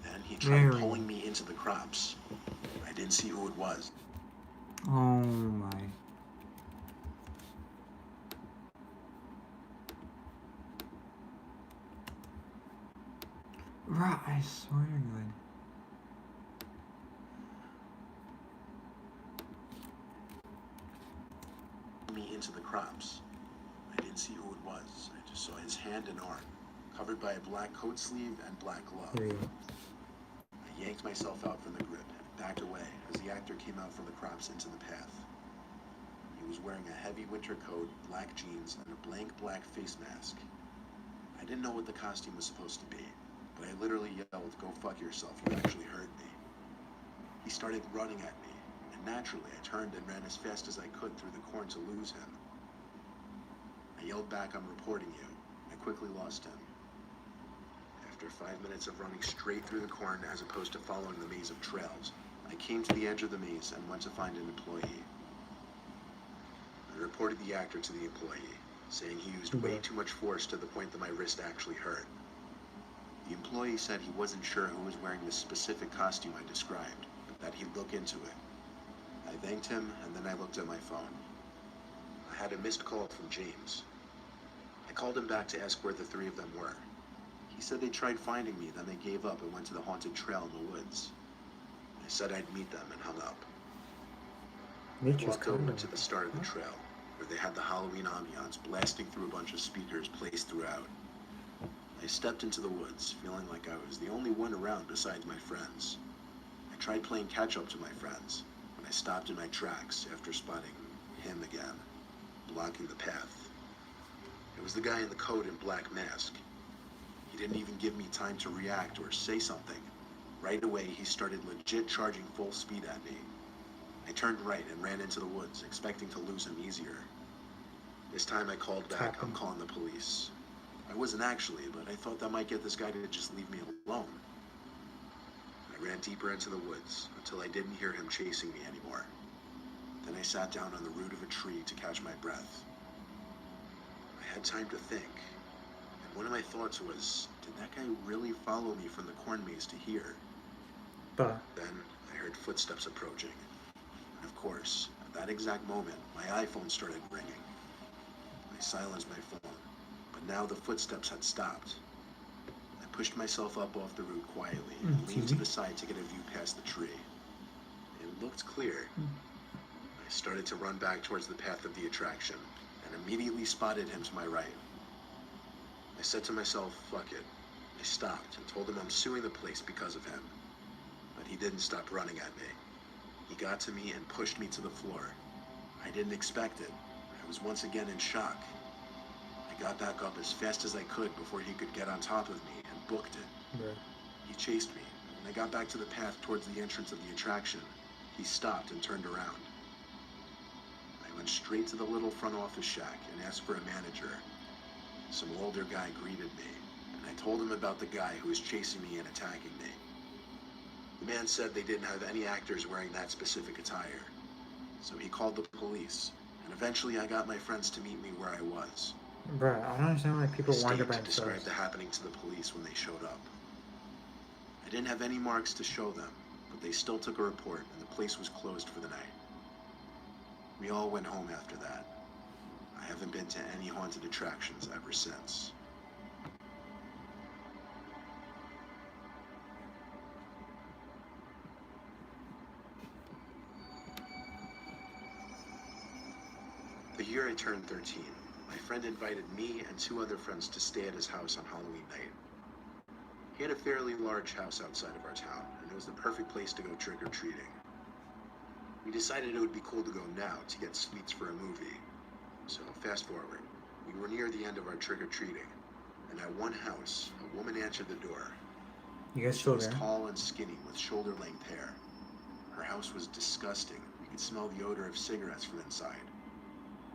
Then he There tried we pulling go. me into the crops. I didn't see who it was. Oh my. Right, I swear to God. Me into the crops. I didn't see who it was. I just saw his hand and arm, covered by a black coat sleeve and black glove. Here we go. I yanked myself out from the grip and backed away as the actor came out from the crops into the path. He was wearing a heavy winter coat, black jeans, and a blank black face mask. I didn't know what the costume was supposed to be, but I literally yelled, "Go fuck yourself, you actually heard me." He started running at me, and naturally, I turned and ran as fast as I could through the corn to lose him. I yelled back, "I'm reporting you." I quickly lost him. After 5 minutes of running straight through the corn as opposed to following the maze of trails, I came to the edge of the maze and went to find an employee. I reported the actor to the employee, saying he used way too much force to the point that my wrist actually hurt. The employee said he wasn't sure who was wearing the specific costume I described, but that he'd look into it. I thanked him, and then I looked at my phone. I had a missed call from James. I called him back to ask where the three of them were. He said they tried finding me, then they gave up and went to the haunted trail in the woods. I said I'd meet them and hung up. I Nature's walked over kind to the start of the trail, where they had the Halloween ambiance blasting through a bunch of speakers placed throughout. I stepped into the woods, feeling like I was the only one around besides my friends. I tried playing catch-up to my friends, but I stopped in my tracks after spotting him again, blocking the path. It was the guy in the coat and black mask. He didn't even give me time to react or say something. Right away, he started legit charging full speed at me. I turned right and ran into the woods, expecting to lose him easier. This time I called back, "I'm calling the police." I wasn't actually, but I thought that might get this guy to just leave me alone. I ran deeper into the woods until I didn't hear him chasing me anymore. Then I sat down on the root of a tree to catch my breath. I had time to think, and one of my thoughts was, did that guy really follow me from the corn maze to here? But Then I heard footsteps approaching. And of course, at that exact moment, my iPhone started ringing. I silenced my phone, but now the footsteps had stopped. I pushed myself up off the root quietly and leaned to the side to get a view past the tree. It looked clear. I started to run back towards the path of the attraction, and immediately spotted him to my right. I said to myself, fuck it. I stopped and told him I'm suing the place because of him. But he didn't stop running at me. He got to me and pushed me to the floor. I didn't expect it. I was once again in shock. I got back up as fast as I could before he could get on top of me and booked it. bruh. He chased me. When I got back to the path towards the entrance of the attraction, he stopped and turned around. I went straight to the little front office shack and asked for a manager. Some older guy greeted me, and I told him about the guy who was chasing me and attacking me. The man said they didn't have any actors wearing that specific attire, so he called the police, and eventually I got my friends to meet me where I was. Bruh, I don't understand why people I wander stayed by to describe themselves. the happening to the police when they showed up. I didn't have any marks to show them, but they still took a report, and the place was closed for the night. We all went home after that. I haven't been to any haunted attractions ever since. The year I turned 13, my friend invited me and two other friends to stay at his house on Halloween night. He had a fairly large house outside of our town, and it was the perfect place to go trick-or-treating. We decided it would be cool to go now to get sweets for a movie. So fast forward, we were near the end of our trick-or-treating, and at one house, a woman answered the door. You guys She still was there? tall and skinny with shoulder-length hair. Her house was disgusting. We could smell the odor of cigarettes from inside.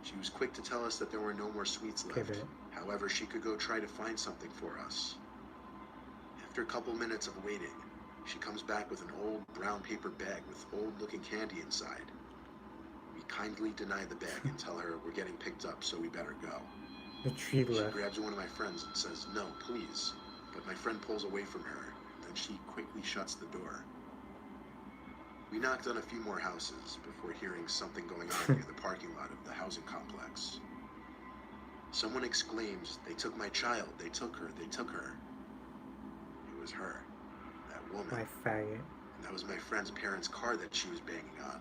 She was quick to tell us that there were no more sweets Okay, left. babe. However, she could go try to find something for us. After a couple minutes of waiting, she comes back with an old brown paper bag with old-looking candy inside. We kindly deny the bag and tell her we're getting picked up, so we better go. The tree She left. grabs one of my friends and says, "No, please." But my friend pulls away from her, then she quickly shuts the door. We knocked on a few more houses before hearing something going on near the parking lot of the housing complex. Someone exclaims, "They took my child, they took her, they took her." It was her, that woman. My faggot. And that was my friend's parents' car that she was banging on.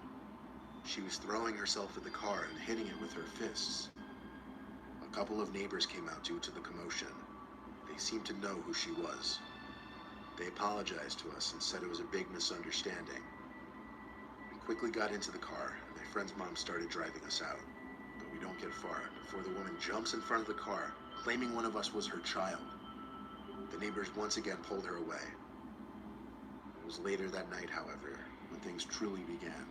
She was throwing herself at the car and hitting it with her fists. A couple of neighbors came out due to the commotion. They seemed to know who she was. They apologized to us and said it was a big misunderstanding. We quickly got into the car, and my friend's mom started driving us out. But we don't get far before the woman jumps in front of the car, claiming one of us was her child. The neighbors once again pulled her away. It was later that night, however, when things truly began.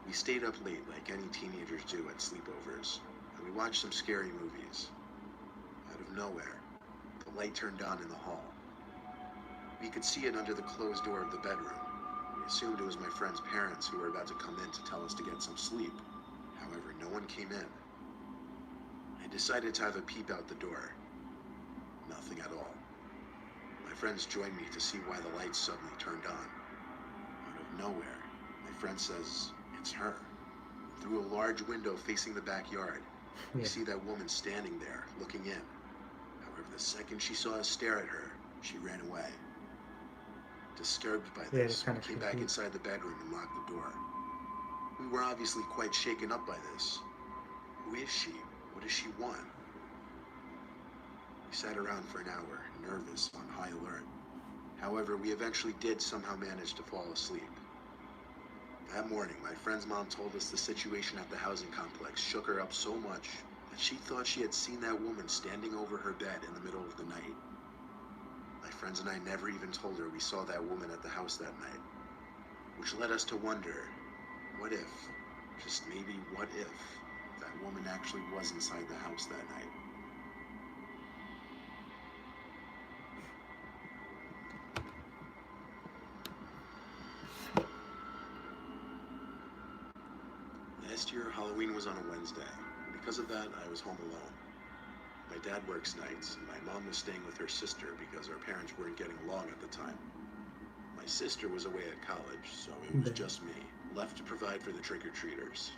We stayed up late like any teenagers do at sleepovers, and we watched some scary movies. Out of nowhere, the light turned on in the hall. We could see it under the closed door of the bedroom. We assumed it was my friend's parents who were about to come in to tell us to get some sleep. However, no one came in. I decided to have a peep out the door. Nothing at all. My friends joined me to see why the lights suddenly turned on. Out of nowhere, my friend says it's her. Through a large window facing the backyard, we Yeah. see that woman standing there, looking in. However, the second she saw us stare at her, she ran away. Disturbed by Yeah, it's this, kind we of came back creepy. inside the bedroom and locked the door. We were obviously quite shaken up by this. Who is she? What does she want? We sat around for an hour, nervous, on high alert. However, we eventually did somehow manage to fall asleep. That morning, my friend's mom told us the situation at the housing complex shook her up so much that she thought she had seen that woman standing over her bed in the middle of the night. My friends and I never even told her we saw that woman at the house that night, which led us to wonder, what if, just maybe what if, that woman actually was inside the house that night? Last year, Halloween was on a Wednesday. Because of that, I was home alone. My dad works nights, and my mom was staying with her sister because our parents weren't getting along at the time. My sister was away at college, so it was just me, left to provide for the trick-or-treaters.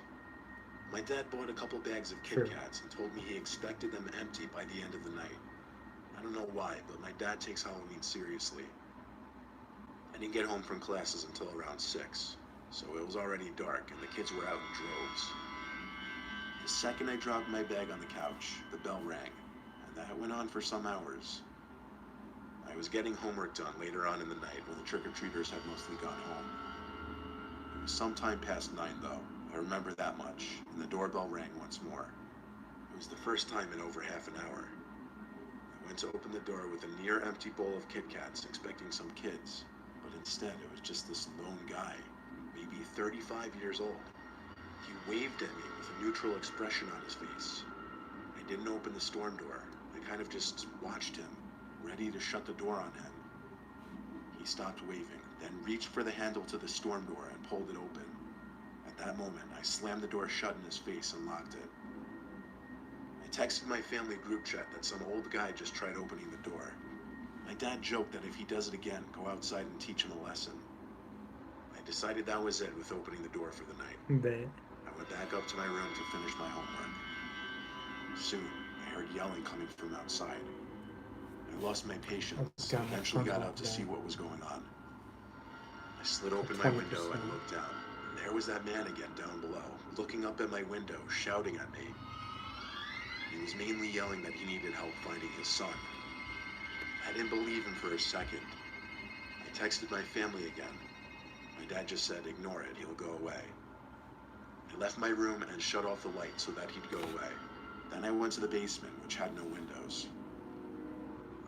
My dad bought a couple bags of Kit Sure. Kats and told me he expected them empty by the end of the night. I don't know why, but my dad takes Halloween seriously. I didn't get home from classes until around 6, so it was already dark and the kids were out in droves. The second I dropped my bag on the couch, the bell rang, and that went on for some hours. I was getting homework done later on in the night when the trick-or-treaters had mostly gone home. It was sometime past 9 though, I remember that much, and the doorbell rang once more. It was the first time in over half an hour. I went to open the door with a near-empty bowl of Kit Kats, expecting some kids, but instead it was just this lone guy, maybe 35 years old. He waved at me with a neutral expression on his face. I didn't open the storm door. I kind of just watched him, ready to shut the door on him. He stopped waving, then reached for the handle to the storm door and pulled it open. At that moment, I slammed the door shut in his face and locked it. I texted my family group chat that some old guy just tried opening the door. My dad joked that if he does it again, go outside and teach him a lesson. I decided that was it with opening the door for the night. Bet. I went back up to my room to finish my homework. Soon, I heard yelling coming from outside. I lost my patience God, and my eventually phone's got all out to down. see what was going on. I slid open my 20%. window and looked down. There was that man again down below, looking up at my window, shouting at me. He was mainly yelling that he needed help finding his son. I didn't believe him for a second. I texted my family again. My dad just said, ignore it, he'll go away. I left my room and shut off the light so that he'd go away. Then I went to the basement, which had no windows.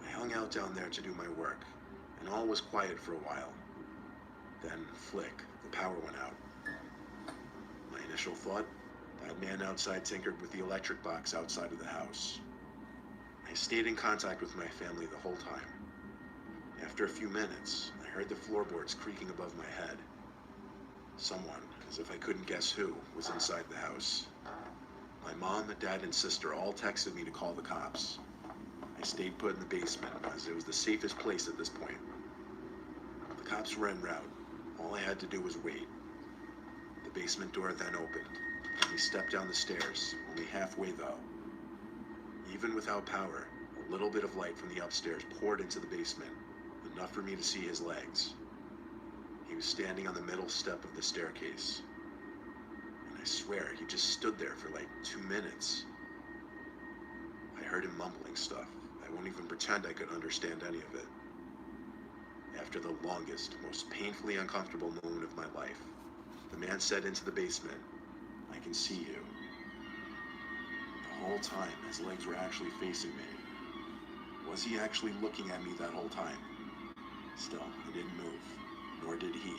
I hung out down there to do my work, and all was quiet for a while. Then, flick, the power went out. My initial thought, that man outside tinkered with the electric box outside of the house. I stayed in contact with my family the whole time. After a few minutes, I heard the floorboards creaking above my head. Someone, as if I couldn't guess who, was inside the house. My mom, dad, and sister all texted me to call the cops. I stayed put in the basement, as it was the safest place at this point. The cops were en route. All I had to do was wait. The basement door then opened. We stepped down the stairs, only halfway though. Even without power, a little bit of light from the upstairs poured into the basement, enough for me to see his legs. He was standing on the middle step of the staircase. And I swear, he just stood there for like 2 minutes. I heard him mumbling stuff. I won't even pretend I could understand any of it. After the longest, most painfully uncomfortable moment of my life, the man said into the basement, I can see you. The whole time, his legs were actually facing me. Was he actually looking at me that whole time? Still, I didn't move, nor did he.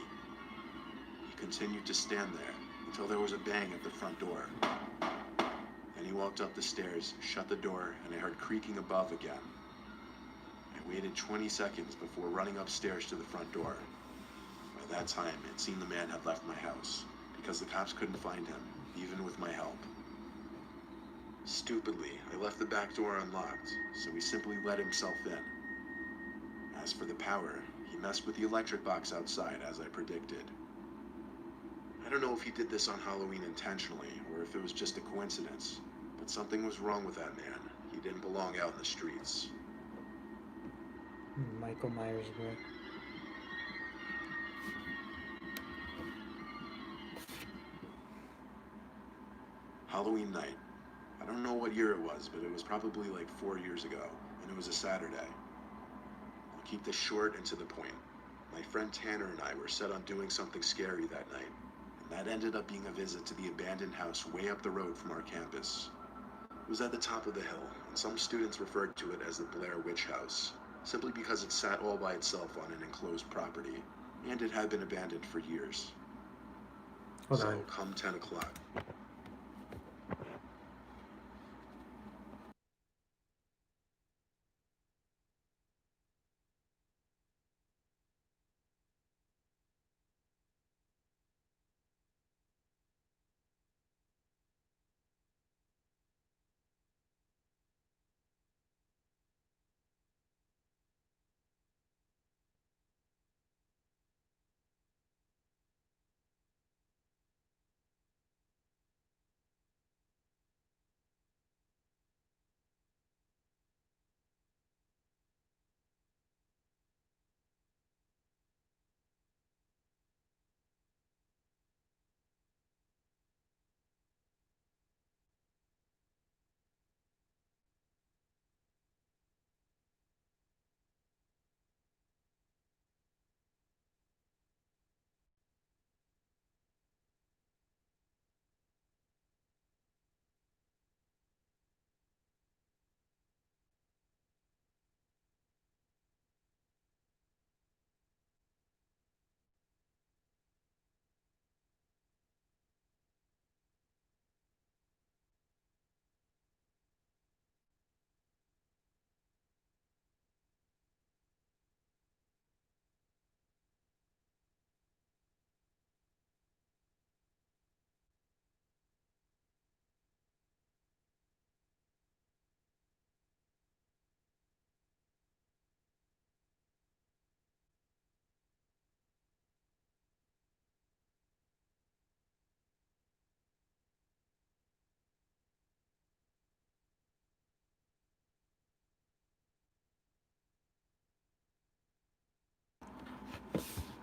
He continued to stand there, until there was a bang at the front door. Then he walked up the stairs, shut the door, and I heard creaking above again. I waited 20 seconds before running upstairs to the front door. By that time, it seemed the man had left my house, because the cops couldn't find him, even with my help. Stupidly, I left the back door unlocked, so he simply let himself in. As for the power, he messed with the electric box outside, as I predicted. I don't know if he did this on Halloween intentionally, or if it was just a coincidence, but something was wrong with that man. He didn't belong out in the streets. Michael Myers, bro. Halloween night. I don't know what year it was, but it was probably like 4 years ago, and it was a Saturday. I'll keep this short and to the point. My friend Tanner and I were set on doing something scary that night, and that ended up being a visit to the abandoned house way up the road from our campus. It was at the top of the hill, and some students referred to it as the Blair Witch House, simply because it sat all by itself on an enclosed property, and it had been abandoned for years. Hold So, on. come 10 o'clock.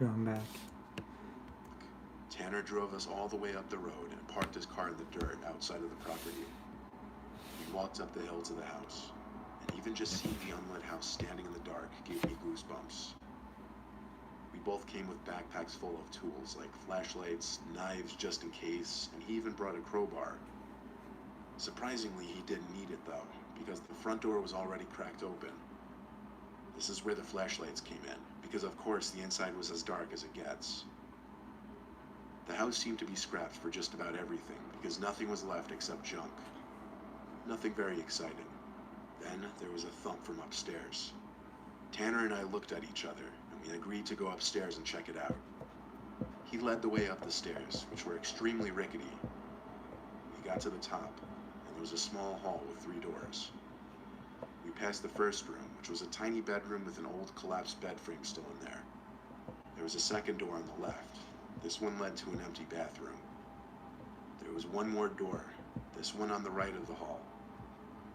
Going back. Tanner drove us all the way up the road and parked his car in the dirt outside of the property. We walked up the hill to the house, and even just seeing the unlit house standing in the dark gave me goosebumps. We both came with backpacks full of tools like flashlights, knives just in case, and he even brought a crowbar. Surprisingly, he didn't need it though, because the front door was already cracked open. This is where the flashlights came in, because of course the inside was as dark as it gets. The house seemed to be scrapped for just about everything, because nothing was left except junk. Nothing very exciting. Then there was a thump from upstairs. Tanner and I looked at each other, and we agreed to go upstairs and check it out. He led the way up the stairs, which were extremely rickety. We got to the top, and there was a small hall with 3 doors. We passed the first room, which was a tiny bedroom with an old collapsed bed frame still in there. There was a second door on the left. This one led to an empty bathroom. There was one more door, this one on the right of the hall.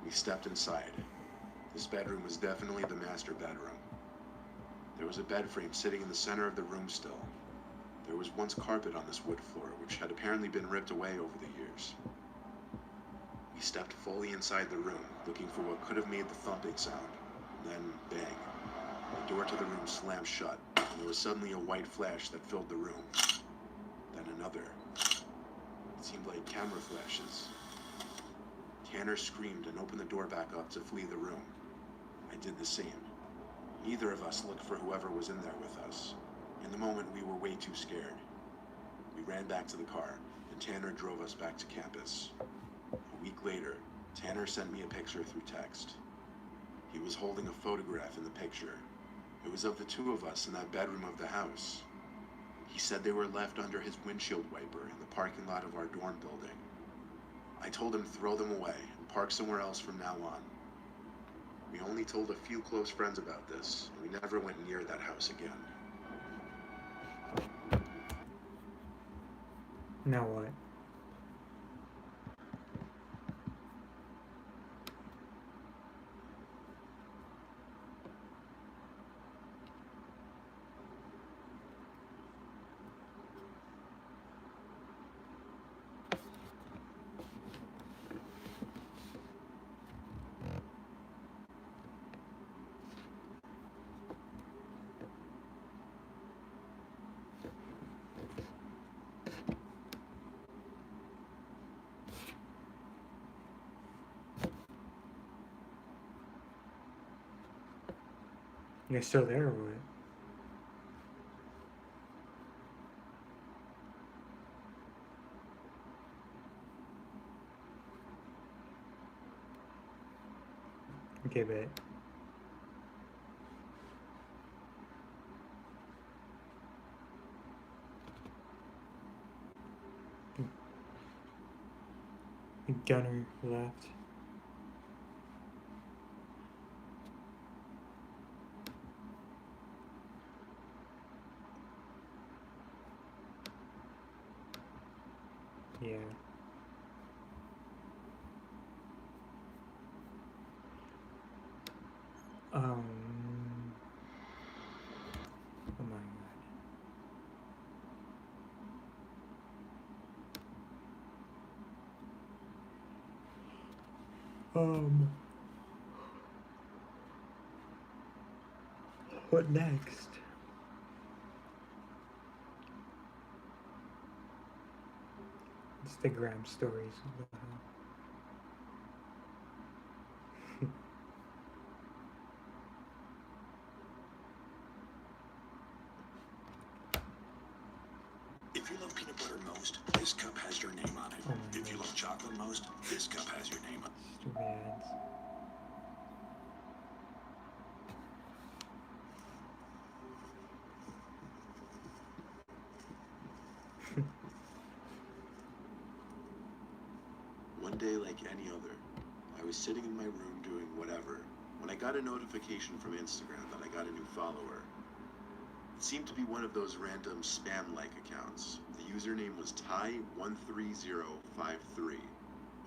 We stepped inside. This bedroom was definitely the master bedroom. There was a bed frame sitting in the center of the room still. There was once carpet on this wood floor, which had apparently been ripped away over the years. We stepped fully inside the room, looking for what could have made the thumping sound. Then, bang. The door to the room slammed shut, and there was suddenly a white flash that filled the room. Then another. It seemed like camera flashes. Tanner screamed and opened the door back up to flee the room. I did the same. Neither of us looked for whoever was in there with us. In the moment, we were way too scared. We ran back to the car, and Tanner drove us back to campus. A week later, Tanner sent me a picture through text. He was holding a photograph in the picture. It was of the two of us in that bedroom of the house. He said they were left under his windshield wiper in the parking lot of our dorm building. I told him throw them away and park somewhere else from now on. We only told a few close friends about this, and we never went near that house again. Now what? You're still there or what? Okay, bet. The gunner left. Yeah. Um. Oh my god. What next? Instagram stories. What the hell? If you love peanut butter most, this cup has your name on it. Oh my If you God. love chocolate most, this cup has your name on it. Stupid ads. One day like any other, I was sitting in my room doing whatever, when I got a notification from Instagram that I got a new follower. It seemed to be one of those random spam-like accounts. The username was Ty13053,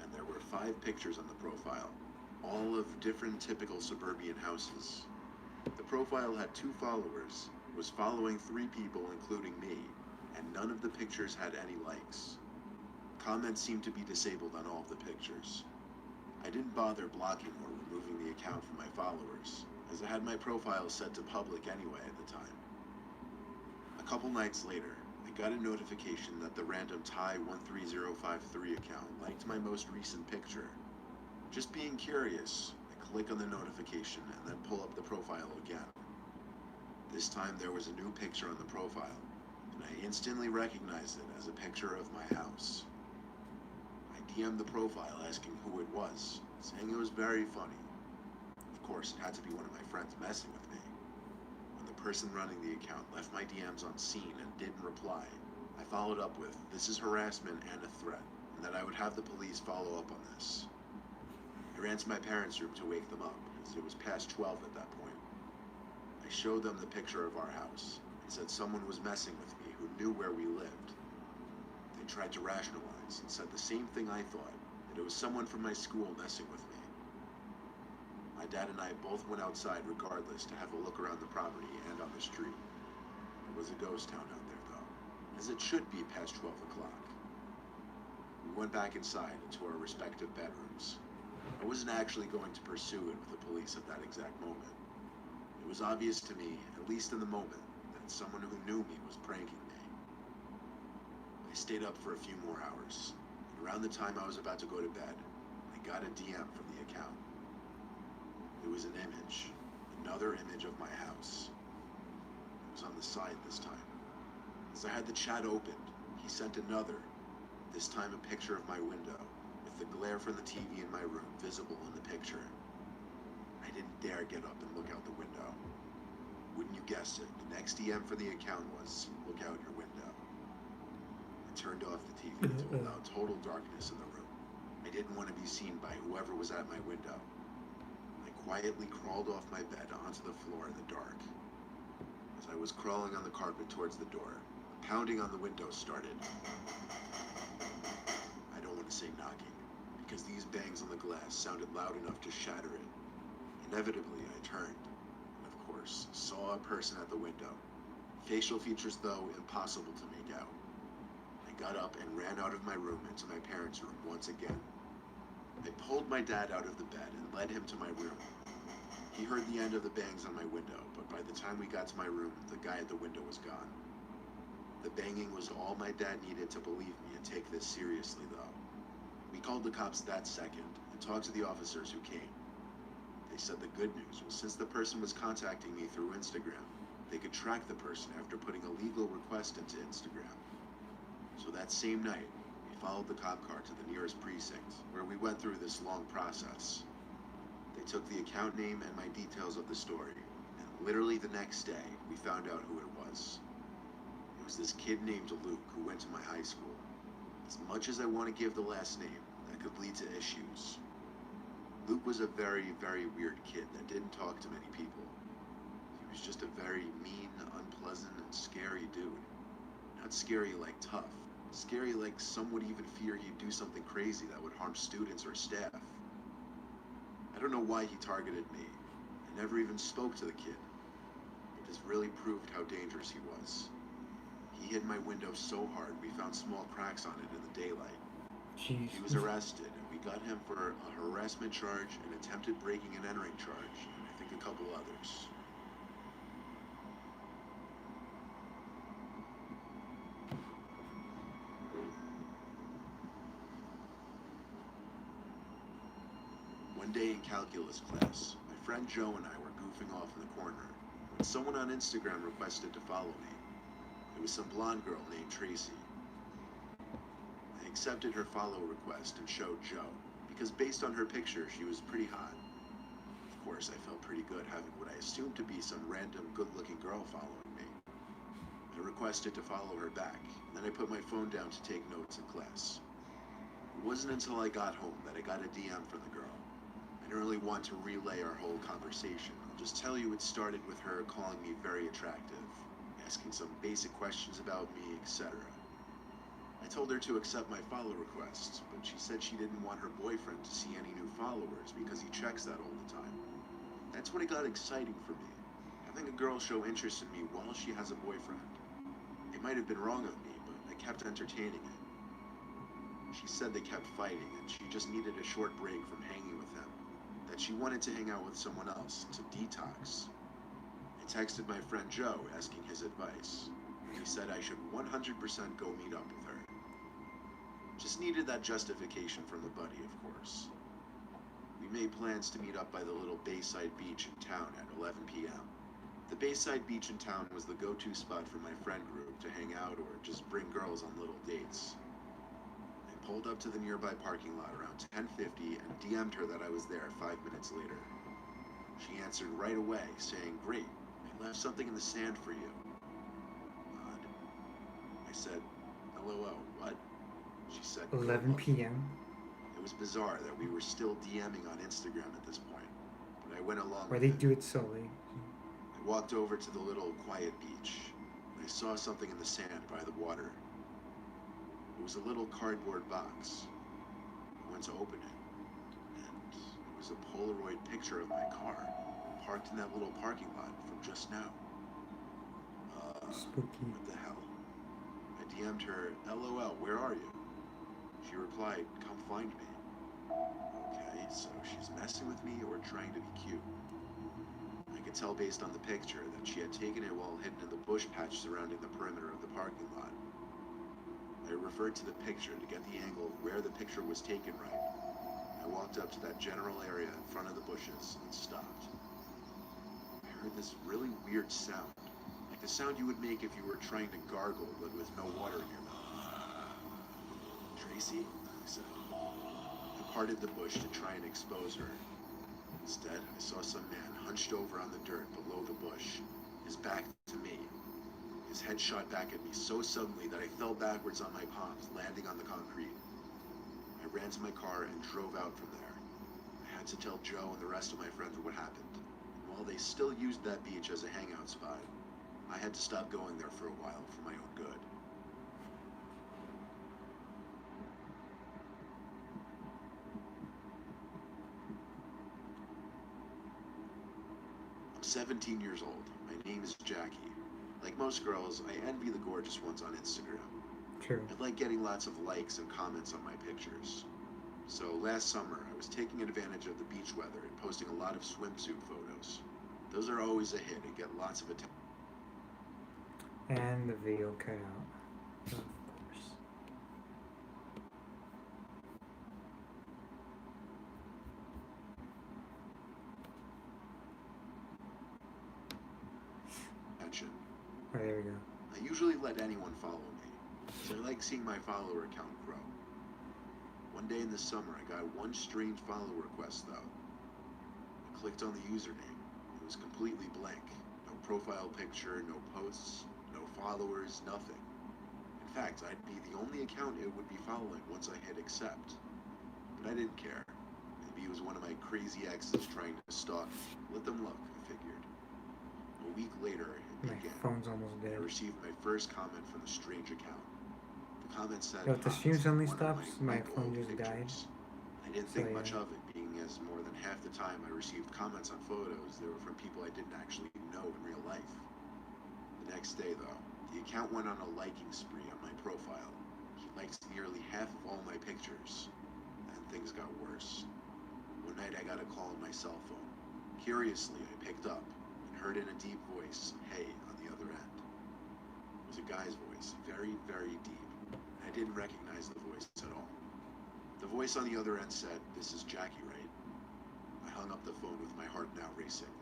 and there were 5 pictures on the profile, all of different typical suburban houses. The profile had 2 followers, was following 3 people including me, and none of the pictures had any likes. Comments seemed to be disabled on all of the pictures. I didn't bother blocking or removing the account from my followers, as I had my profile set to public anyway at the time. A couple nights later, I got a notification that the random Ty13053 account liked my most recent picture. Just being curious, I click on the notification and then pull up the profile again. This time there was a new picture on the profile, and I instantly recognized it as a picture of my house. I DM'd the profile asking who it was, saying it was very funny. Of course, it had to be one of my friends messing with me. When the person running the account left my DMs on scene and didn't reply, I followed up with, "This is harassment and a threat," and that I would have the police follow up on this. I ran to my parents' room to wake them up, as it was past 12 at that point. I showed them the picture of our house, and said someone was messing with me who knew where we lived. They tried to rationalize, and said the same thing I thought, that it was someone from my school messing with me. My dad and I both went outside regardless to have a look around the property and on the street. It was a ghost town out there though, as it should be past 12 o'clock. We went back inside into our respective bedrooms. I wasn't actually going to pursue it with the police at that exact moment. It was obvious to me, at least in the moment, that someone who knew me was pranking me. I stayed up for a few more hours, and around the time I was about to go to bed, I got a DM from the account. It was an image, another image of my house. It was on the side this time. As I had the chat opened, He sent another, this time a picture of my window, with the glare from the TV in my room visible in the picture. I didn't dare get up and look out the window. Wouldn't you guess it, the next DM for the account was, look out your window. I turned off the TV to allow total darkness in the room. I didn't want to be seen by whoever was at my window. I quietly crawled off my bed onto the floor in the dark. As I was crawling on the carpet towards the door, the pounding on the window started. I don't want to say knocking, because these bangs on the glass sounded loud enough to shatter it. Inevitably, I turned, and of course, saw a person at the window. Facial features, though, impossible to make out. I got up and ran out of my room into my parents' room once again. I pulled my dad out of the bed and led him to my room. He heard the end of the bangs on my window, but by the time we got to my room, the guy at the window was gone. The banging was all my dad needed to believe me and take this seriously, though. We called the cops that second and talked to the officers who came. They said the good news was since the person was contacting me through Instagram, they could track the person after putting a legal request into Instagram. So that same night, we followed the cop car to the nearest precinct, where we went through this long process. They took the account name and my details of the story, and literally the next day, we found out who it was. It was this kid named Luke who went to my high school. As much as I want to give the last name, that could lead to issues. Luke was a very, very weird kid that didn't talk to many people. He was just a very mean, unpleasant, and scary dude. Not scary like tough. Scary like some would even fear he'd do something crazy that would harm students or staff. I don't know why he targeted me. I never even spoke to the kid. But this really proved how dangerous he was. He hit my window so hard we found small cracks on it in the daylight. Jeez. He was arrested, and we got him for a harassment charge, an attempted breaking and entering charge, and I think a couple others. One day in calculus class, my friend Joe and I were goofing off in the corner when someone on Instagram requested to follow me. It was some blonde girl named Tracy. I accepted her follow request and showed Joe, because based on her picture, she was pretty hot. Of course, I felt pretty good having what I assumed to be some random good-looking girl following me. I requested to follow her back, and then I put my phone down to take notes in class. It wasn't until I got home that I got a DM from the girl. I don't really want to relay our whole conversation. I'll just tell you it started with her calling me very attractive, asking some basic questions about me, etc. I told her to accept my follow request, but she said she didn't want her boyfriend to see any new followers because he checks that all the time. That's when it got exciting for me, having a girl show interest in me while she has a boyfriend. It might have been wrong of me, but I kept entertaining it. She said they kept fighting and she just needed a short break from hanging with him, that she wanted to hang out with someone else, to detox. I texted my friend Joe asking his advice. He said I should 100% go meet up with her. Just needed that justification from the buddy, of course. We made plans to meet up by the little Bayside beach in town at 11 p.m. The Bayside beach in town was the go-to spot for my friend group to hang out or just bring girls on little dates. I pulled up to the nearby parking lot around 10:50 and DM'd her that I was there 5 minutes later. She answered right away, saying, "Great, I left something in the sand for you." Odd. I said, "LOL, what?" She said, "Go 11 look." p.m. It was bizarre that we were still DMing on Instagram at this point, but I went along Why with they it. do it so late? I walked over to the little quiet beach. I saw something in the sand by the water. It was a little cardboard box. I went to open it, and it was a Polaroid picture of my car, parked in that little parking lot from just now. Spooky. What the hell? I DM'd her, "LOL, where are you?" She replied, "Come find me." Okay, so she's messing with me or trying to be cute. I could tell based on the picture that she had taken it while hidden in the bush patch surrounding the perimeter of the parking lot. I referred to the picture to get the angle of where the picture was taken right. I walked up to that general area in front of the bushes and stopped. I heard this really weird sound, like the sound you would make if you were trying to gargle but with no water in your mouth. Tracy, I said. I parted the bush to try and expose her. Instead, I saw some man hunched over on the dirt below the bush, his back to me. His head shot back at me so suddenly that I fell backwards on my palms, landing on the concrete. I ran to my car and drove out from there. I had to tell Joe and the rest of my friends what happened. And while they still used that beach as a hangout spot, I had to stop going there for a while for my own good. I'm 17 years old. My name is Jackie. Like most girls, I envy the gorgeous ones on Instagram. True. I like getting lots of likes and comments on my pictures. So last summer, I was taking advantage of the beach weather and posting a lot of swimsuit photos. Those are always a hit and get lots of attention. And the video cut out. Of course. Oh, there we go. I usually let anyone follow me, so I like seeing my follower count grow. One day in the summer, I got one strange follow request though. I clicked on the username. It was completely blank. No profile picture, no posts, no followers, nothing. In fact, I'd be the only account it would be following once I hit accept. But I didn't care. Maybe it was one of my crazy exes trying to stalk me. Let them look, I figured. A week later, it My began. phone's almost I dead. received my first comment from the strange account. The comment said, Yo, if the "Huh, stream this is suddenly one of stops, my Michael phone just died. pictures." I didn't So, think yeah. much of it, being as more than half the time I received comments on photos, they were from people I didn't actually know in real life. The next day, though, the account went on a liking spree on my profile. He liked nearly half of all my pictures. And things got worse. One night I got a call on my cell phone. Curiously, I picked up and heard in a deep voice, "Hey," on the other end. It was a guy's voice, very, very deep. I didn't recognize the voice at all. The voice on the other end said, "This is Jackie, right?" I hung up the phone with my heart now racing.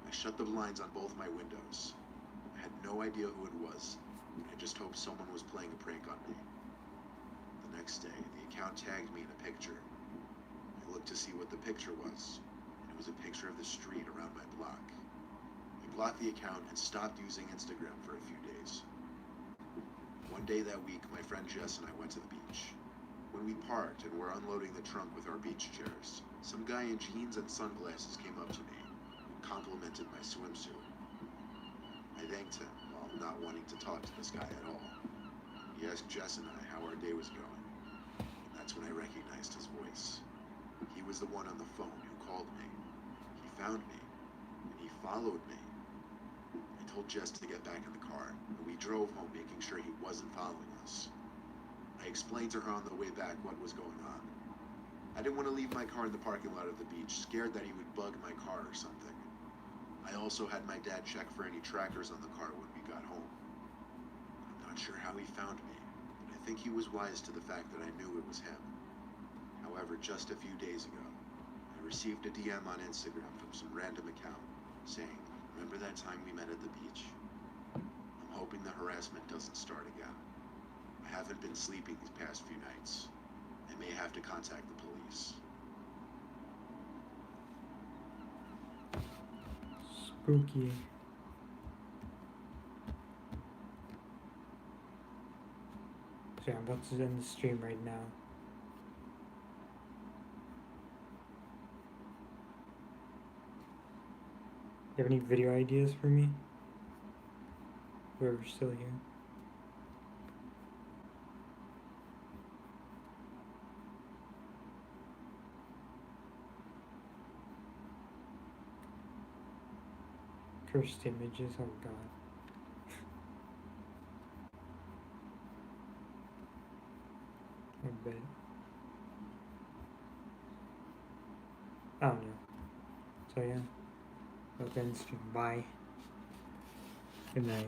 I shut the blinds on both my windows. I had no idea who it was. I just hoped someone was playing a prank on me. The next day, the account tagged me in a picture. I looked to see what the picture was, and it was a picture of the street around my block. I blocked the account and stopped using Instagram for a few days. One day that week, my friend Jess and I went to the beach. When we parked and were unloading the trunk with our beach chairs, some guy in jeans and sunglasses came up to me and complimented my swimsuit. I thanked him while not wanting to talk to this guy at all. He asked Jess and I how our day was going, and that's when I recognized his voice. He was the one on the phone who called me. He found me, and he followed me. I told Jess to get back in the car, and we drove home making sure he wasn't following us. I explained to her on the way back what was going on. I didn't want to leave my car in the parking lot of the beach, scared that he would bug my car or something. I also had my dad check for any trackers on the car when we got home. I'm not sure how he found me, but I think he was wise to the fact that I knew it was him. However, just a few days ago, I received a DM on Instagram from some random account saying, "Remember that time we met at the beach?" I'm hoping the harassment doesn't start again. I haven't been sleeping these past few nights. I may have to contact the police. Spooky. So I'm about to end the stream right now. You have any video ideas for me? Whoever's still here. Cursed images, oh god. I bet. I don't know. So yeah. I'll end the stream. Bye. Good night.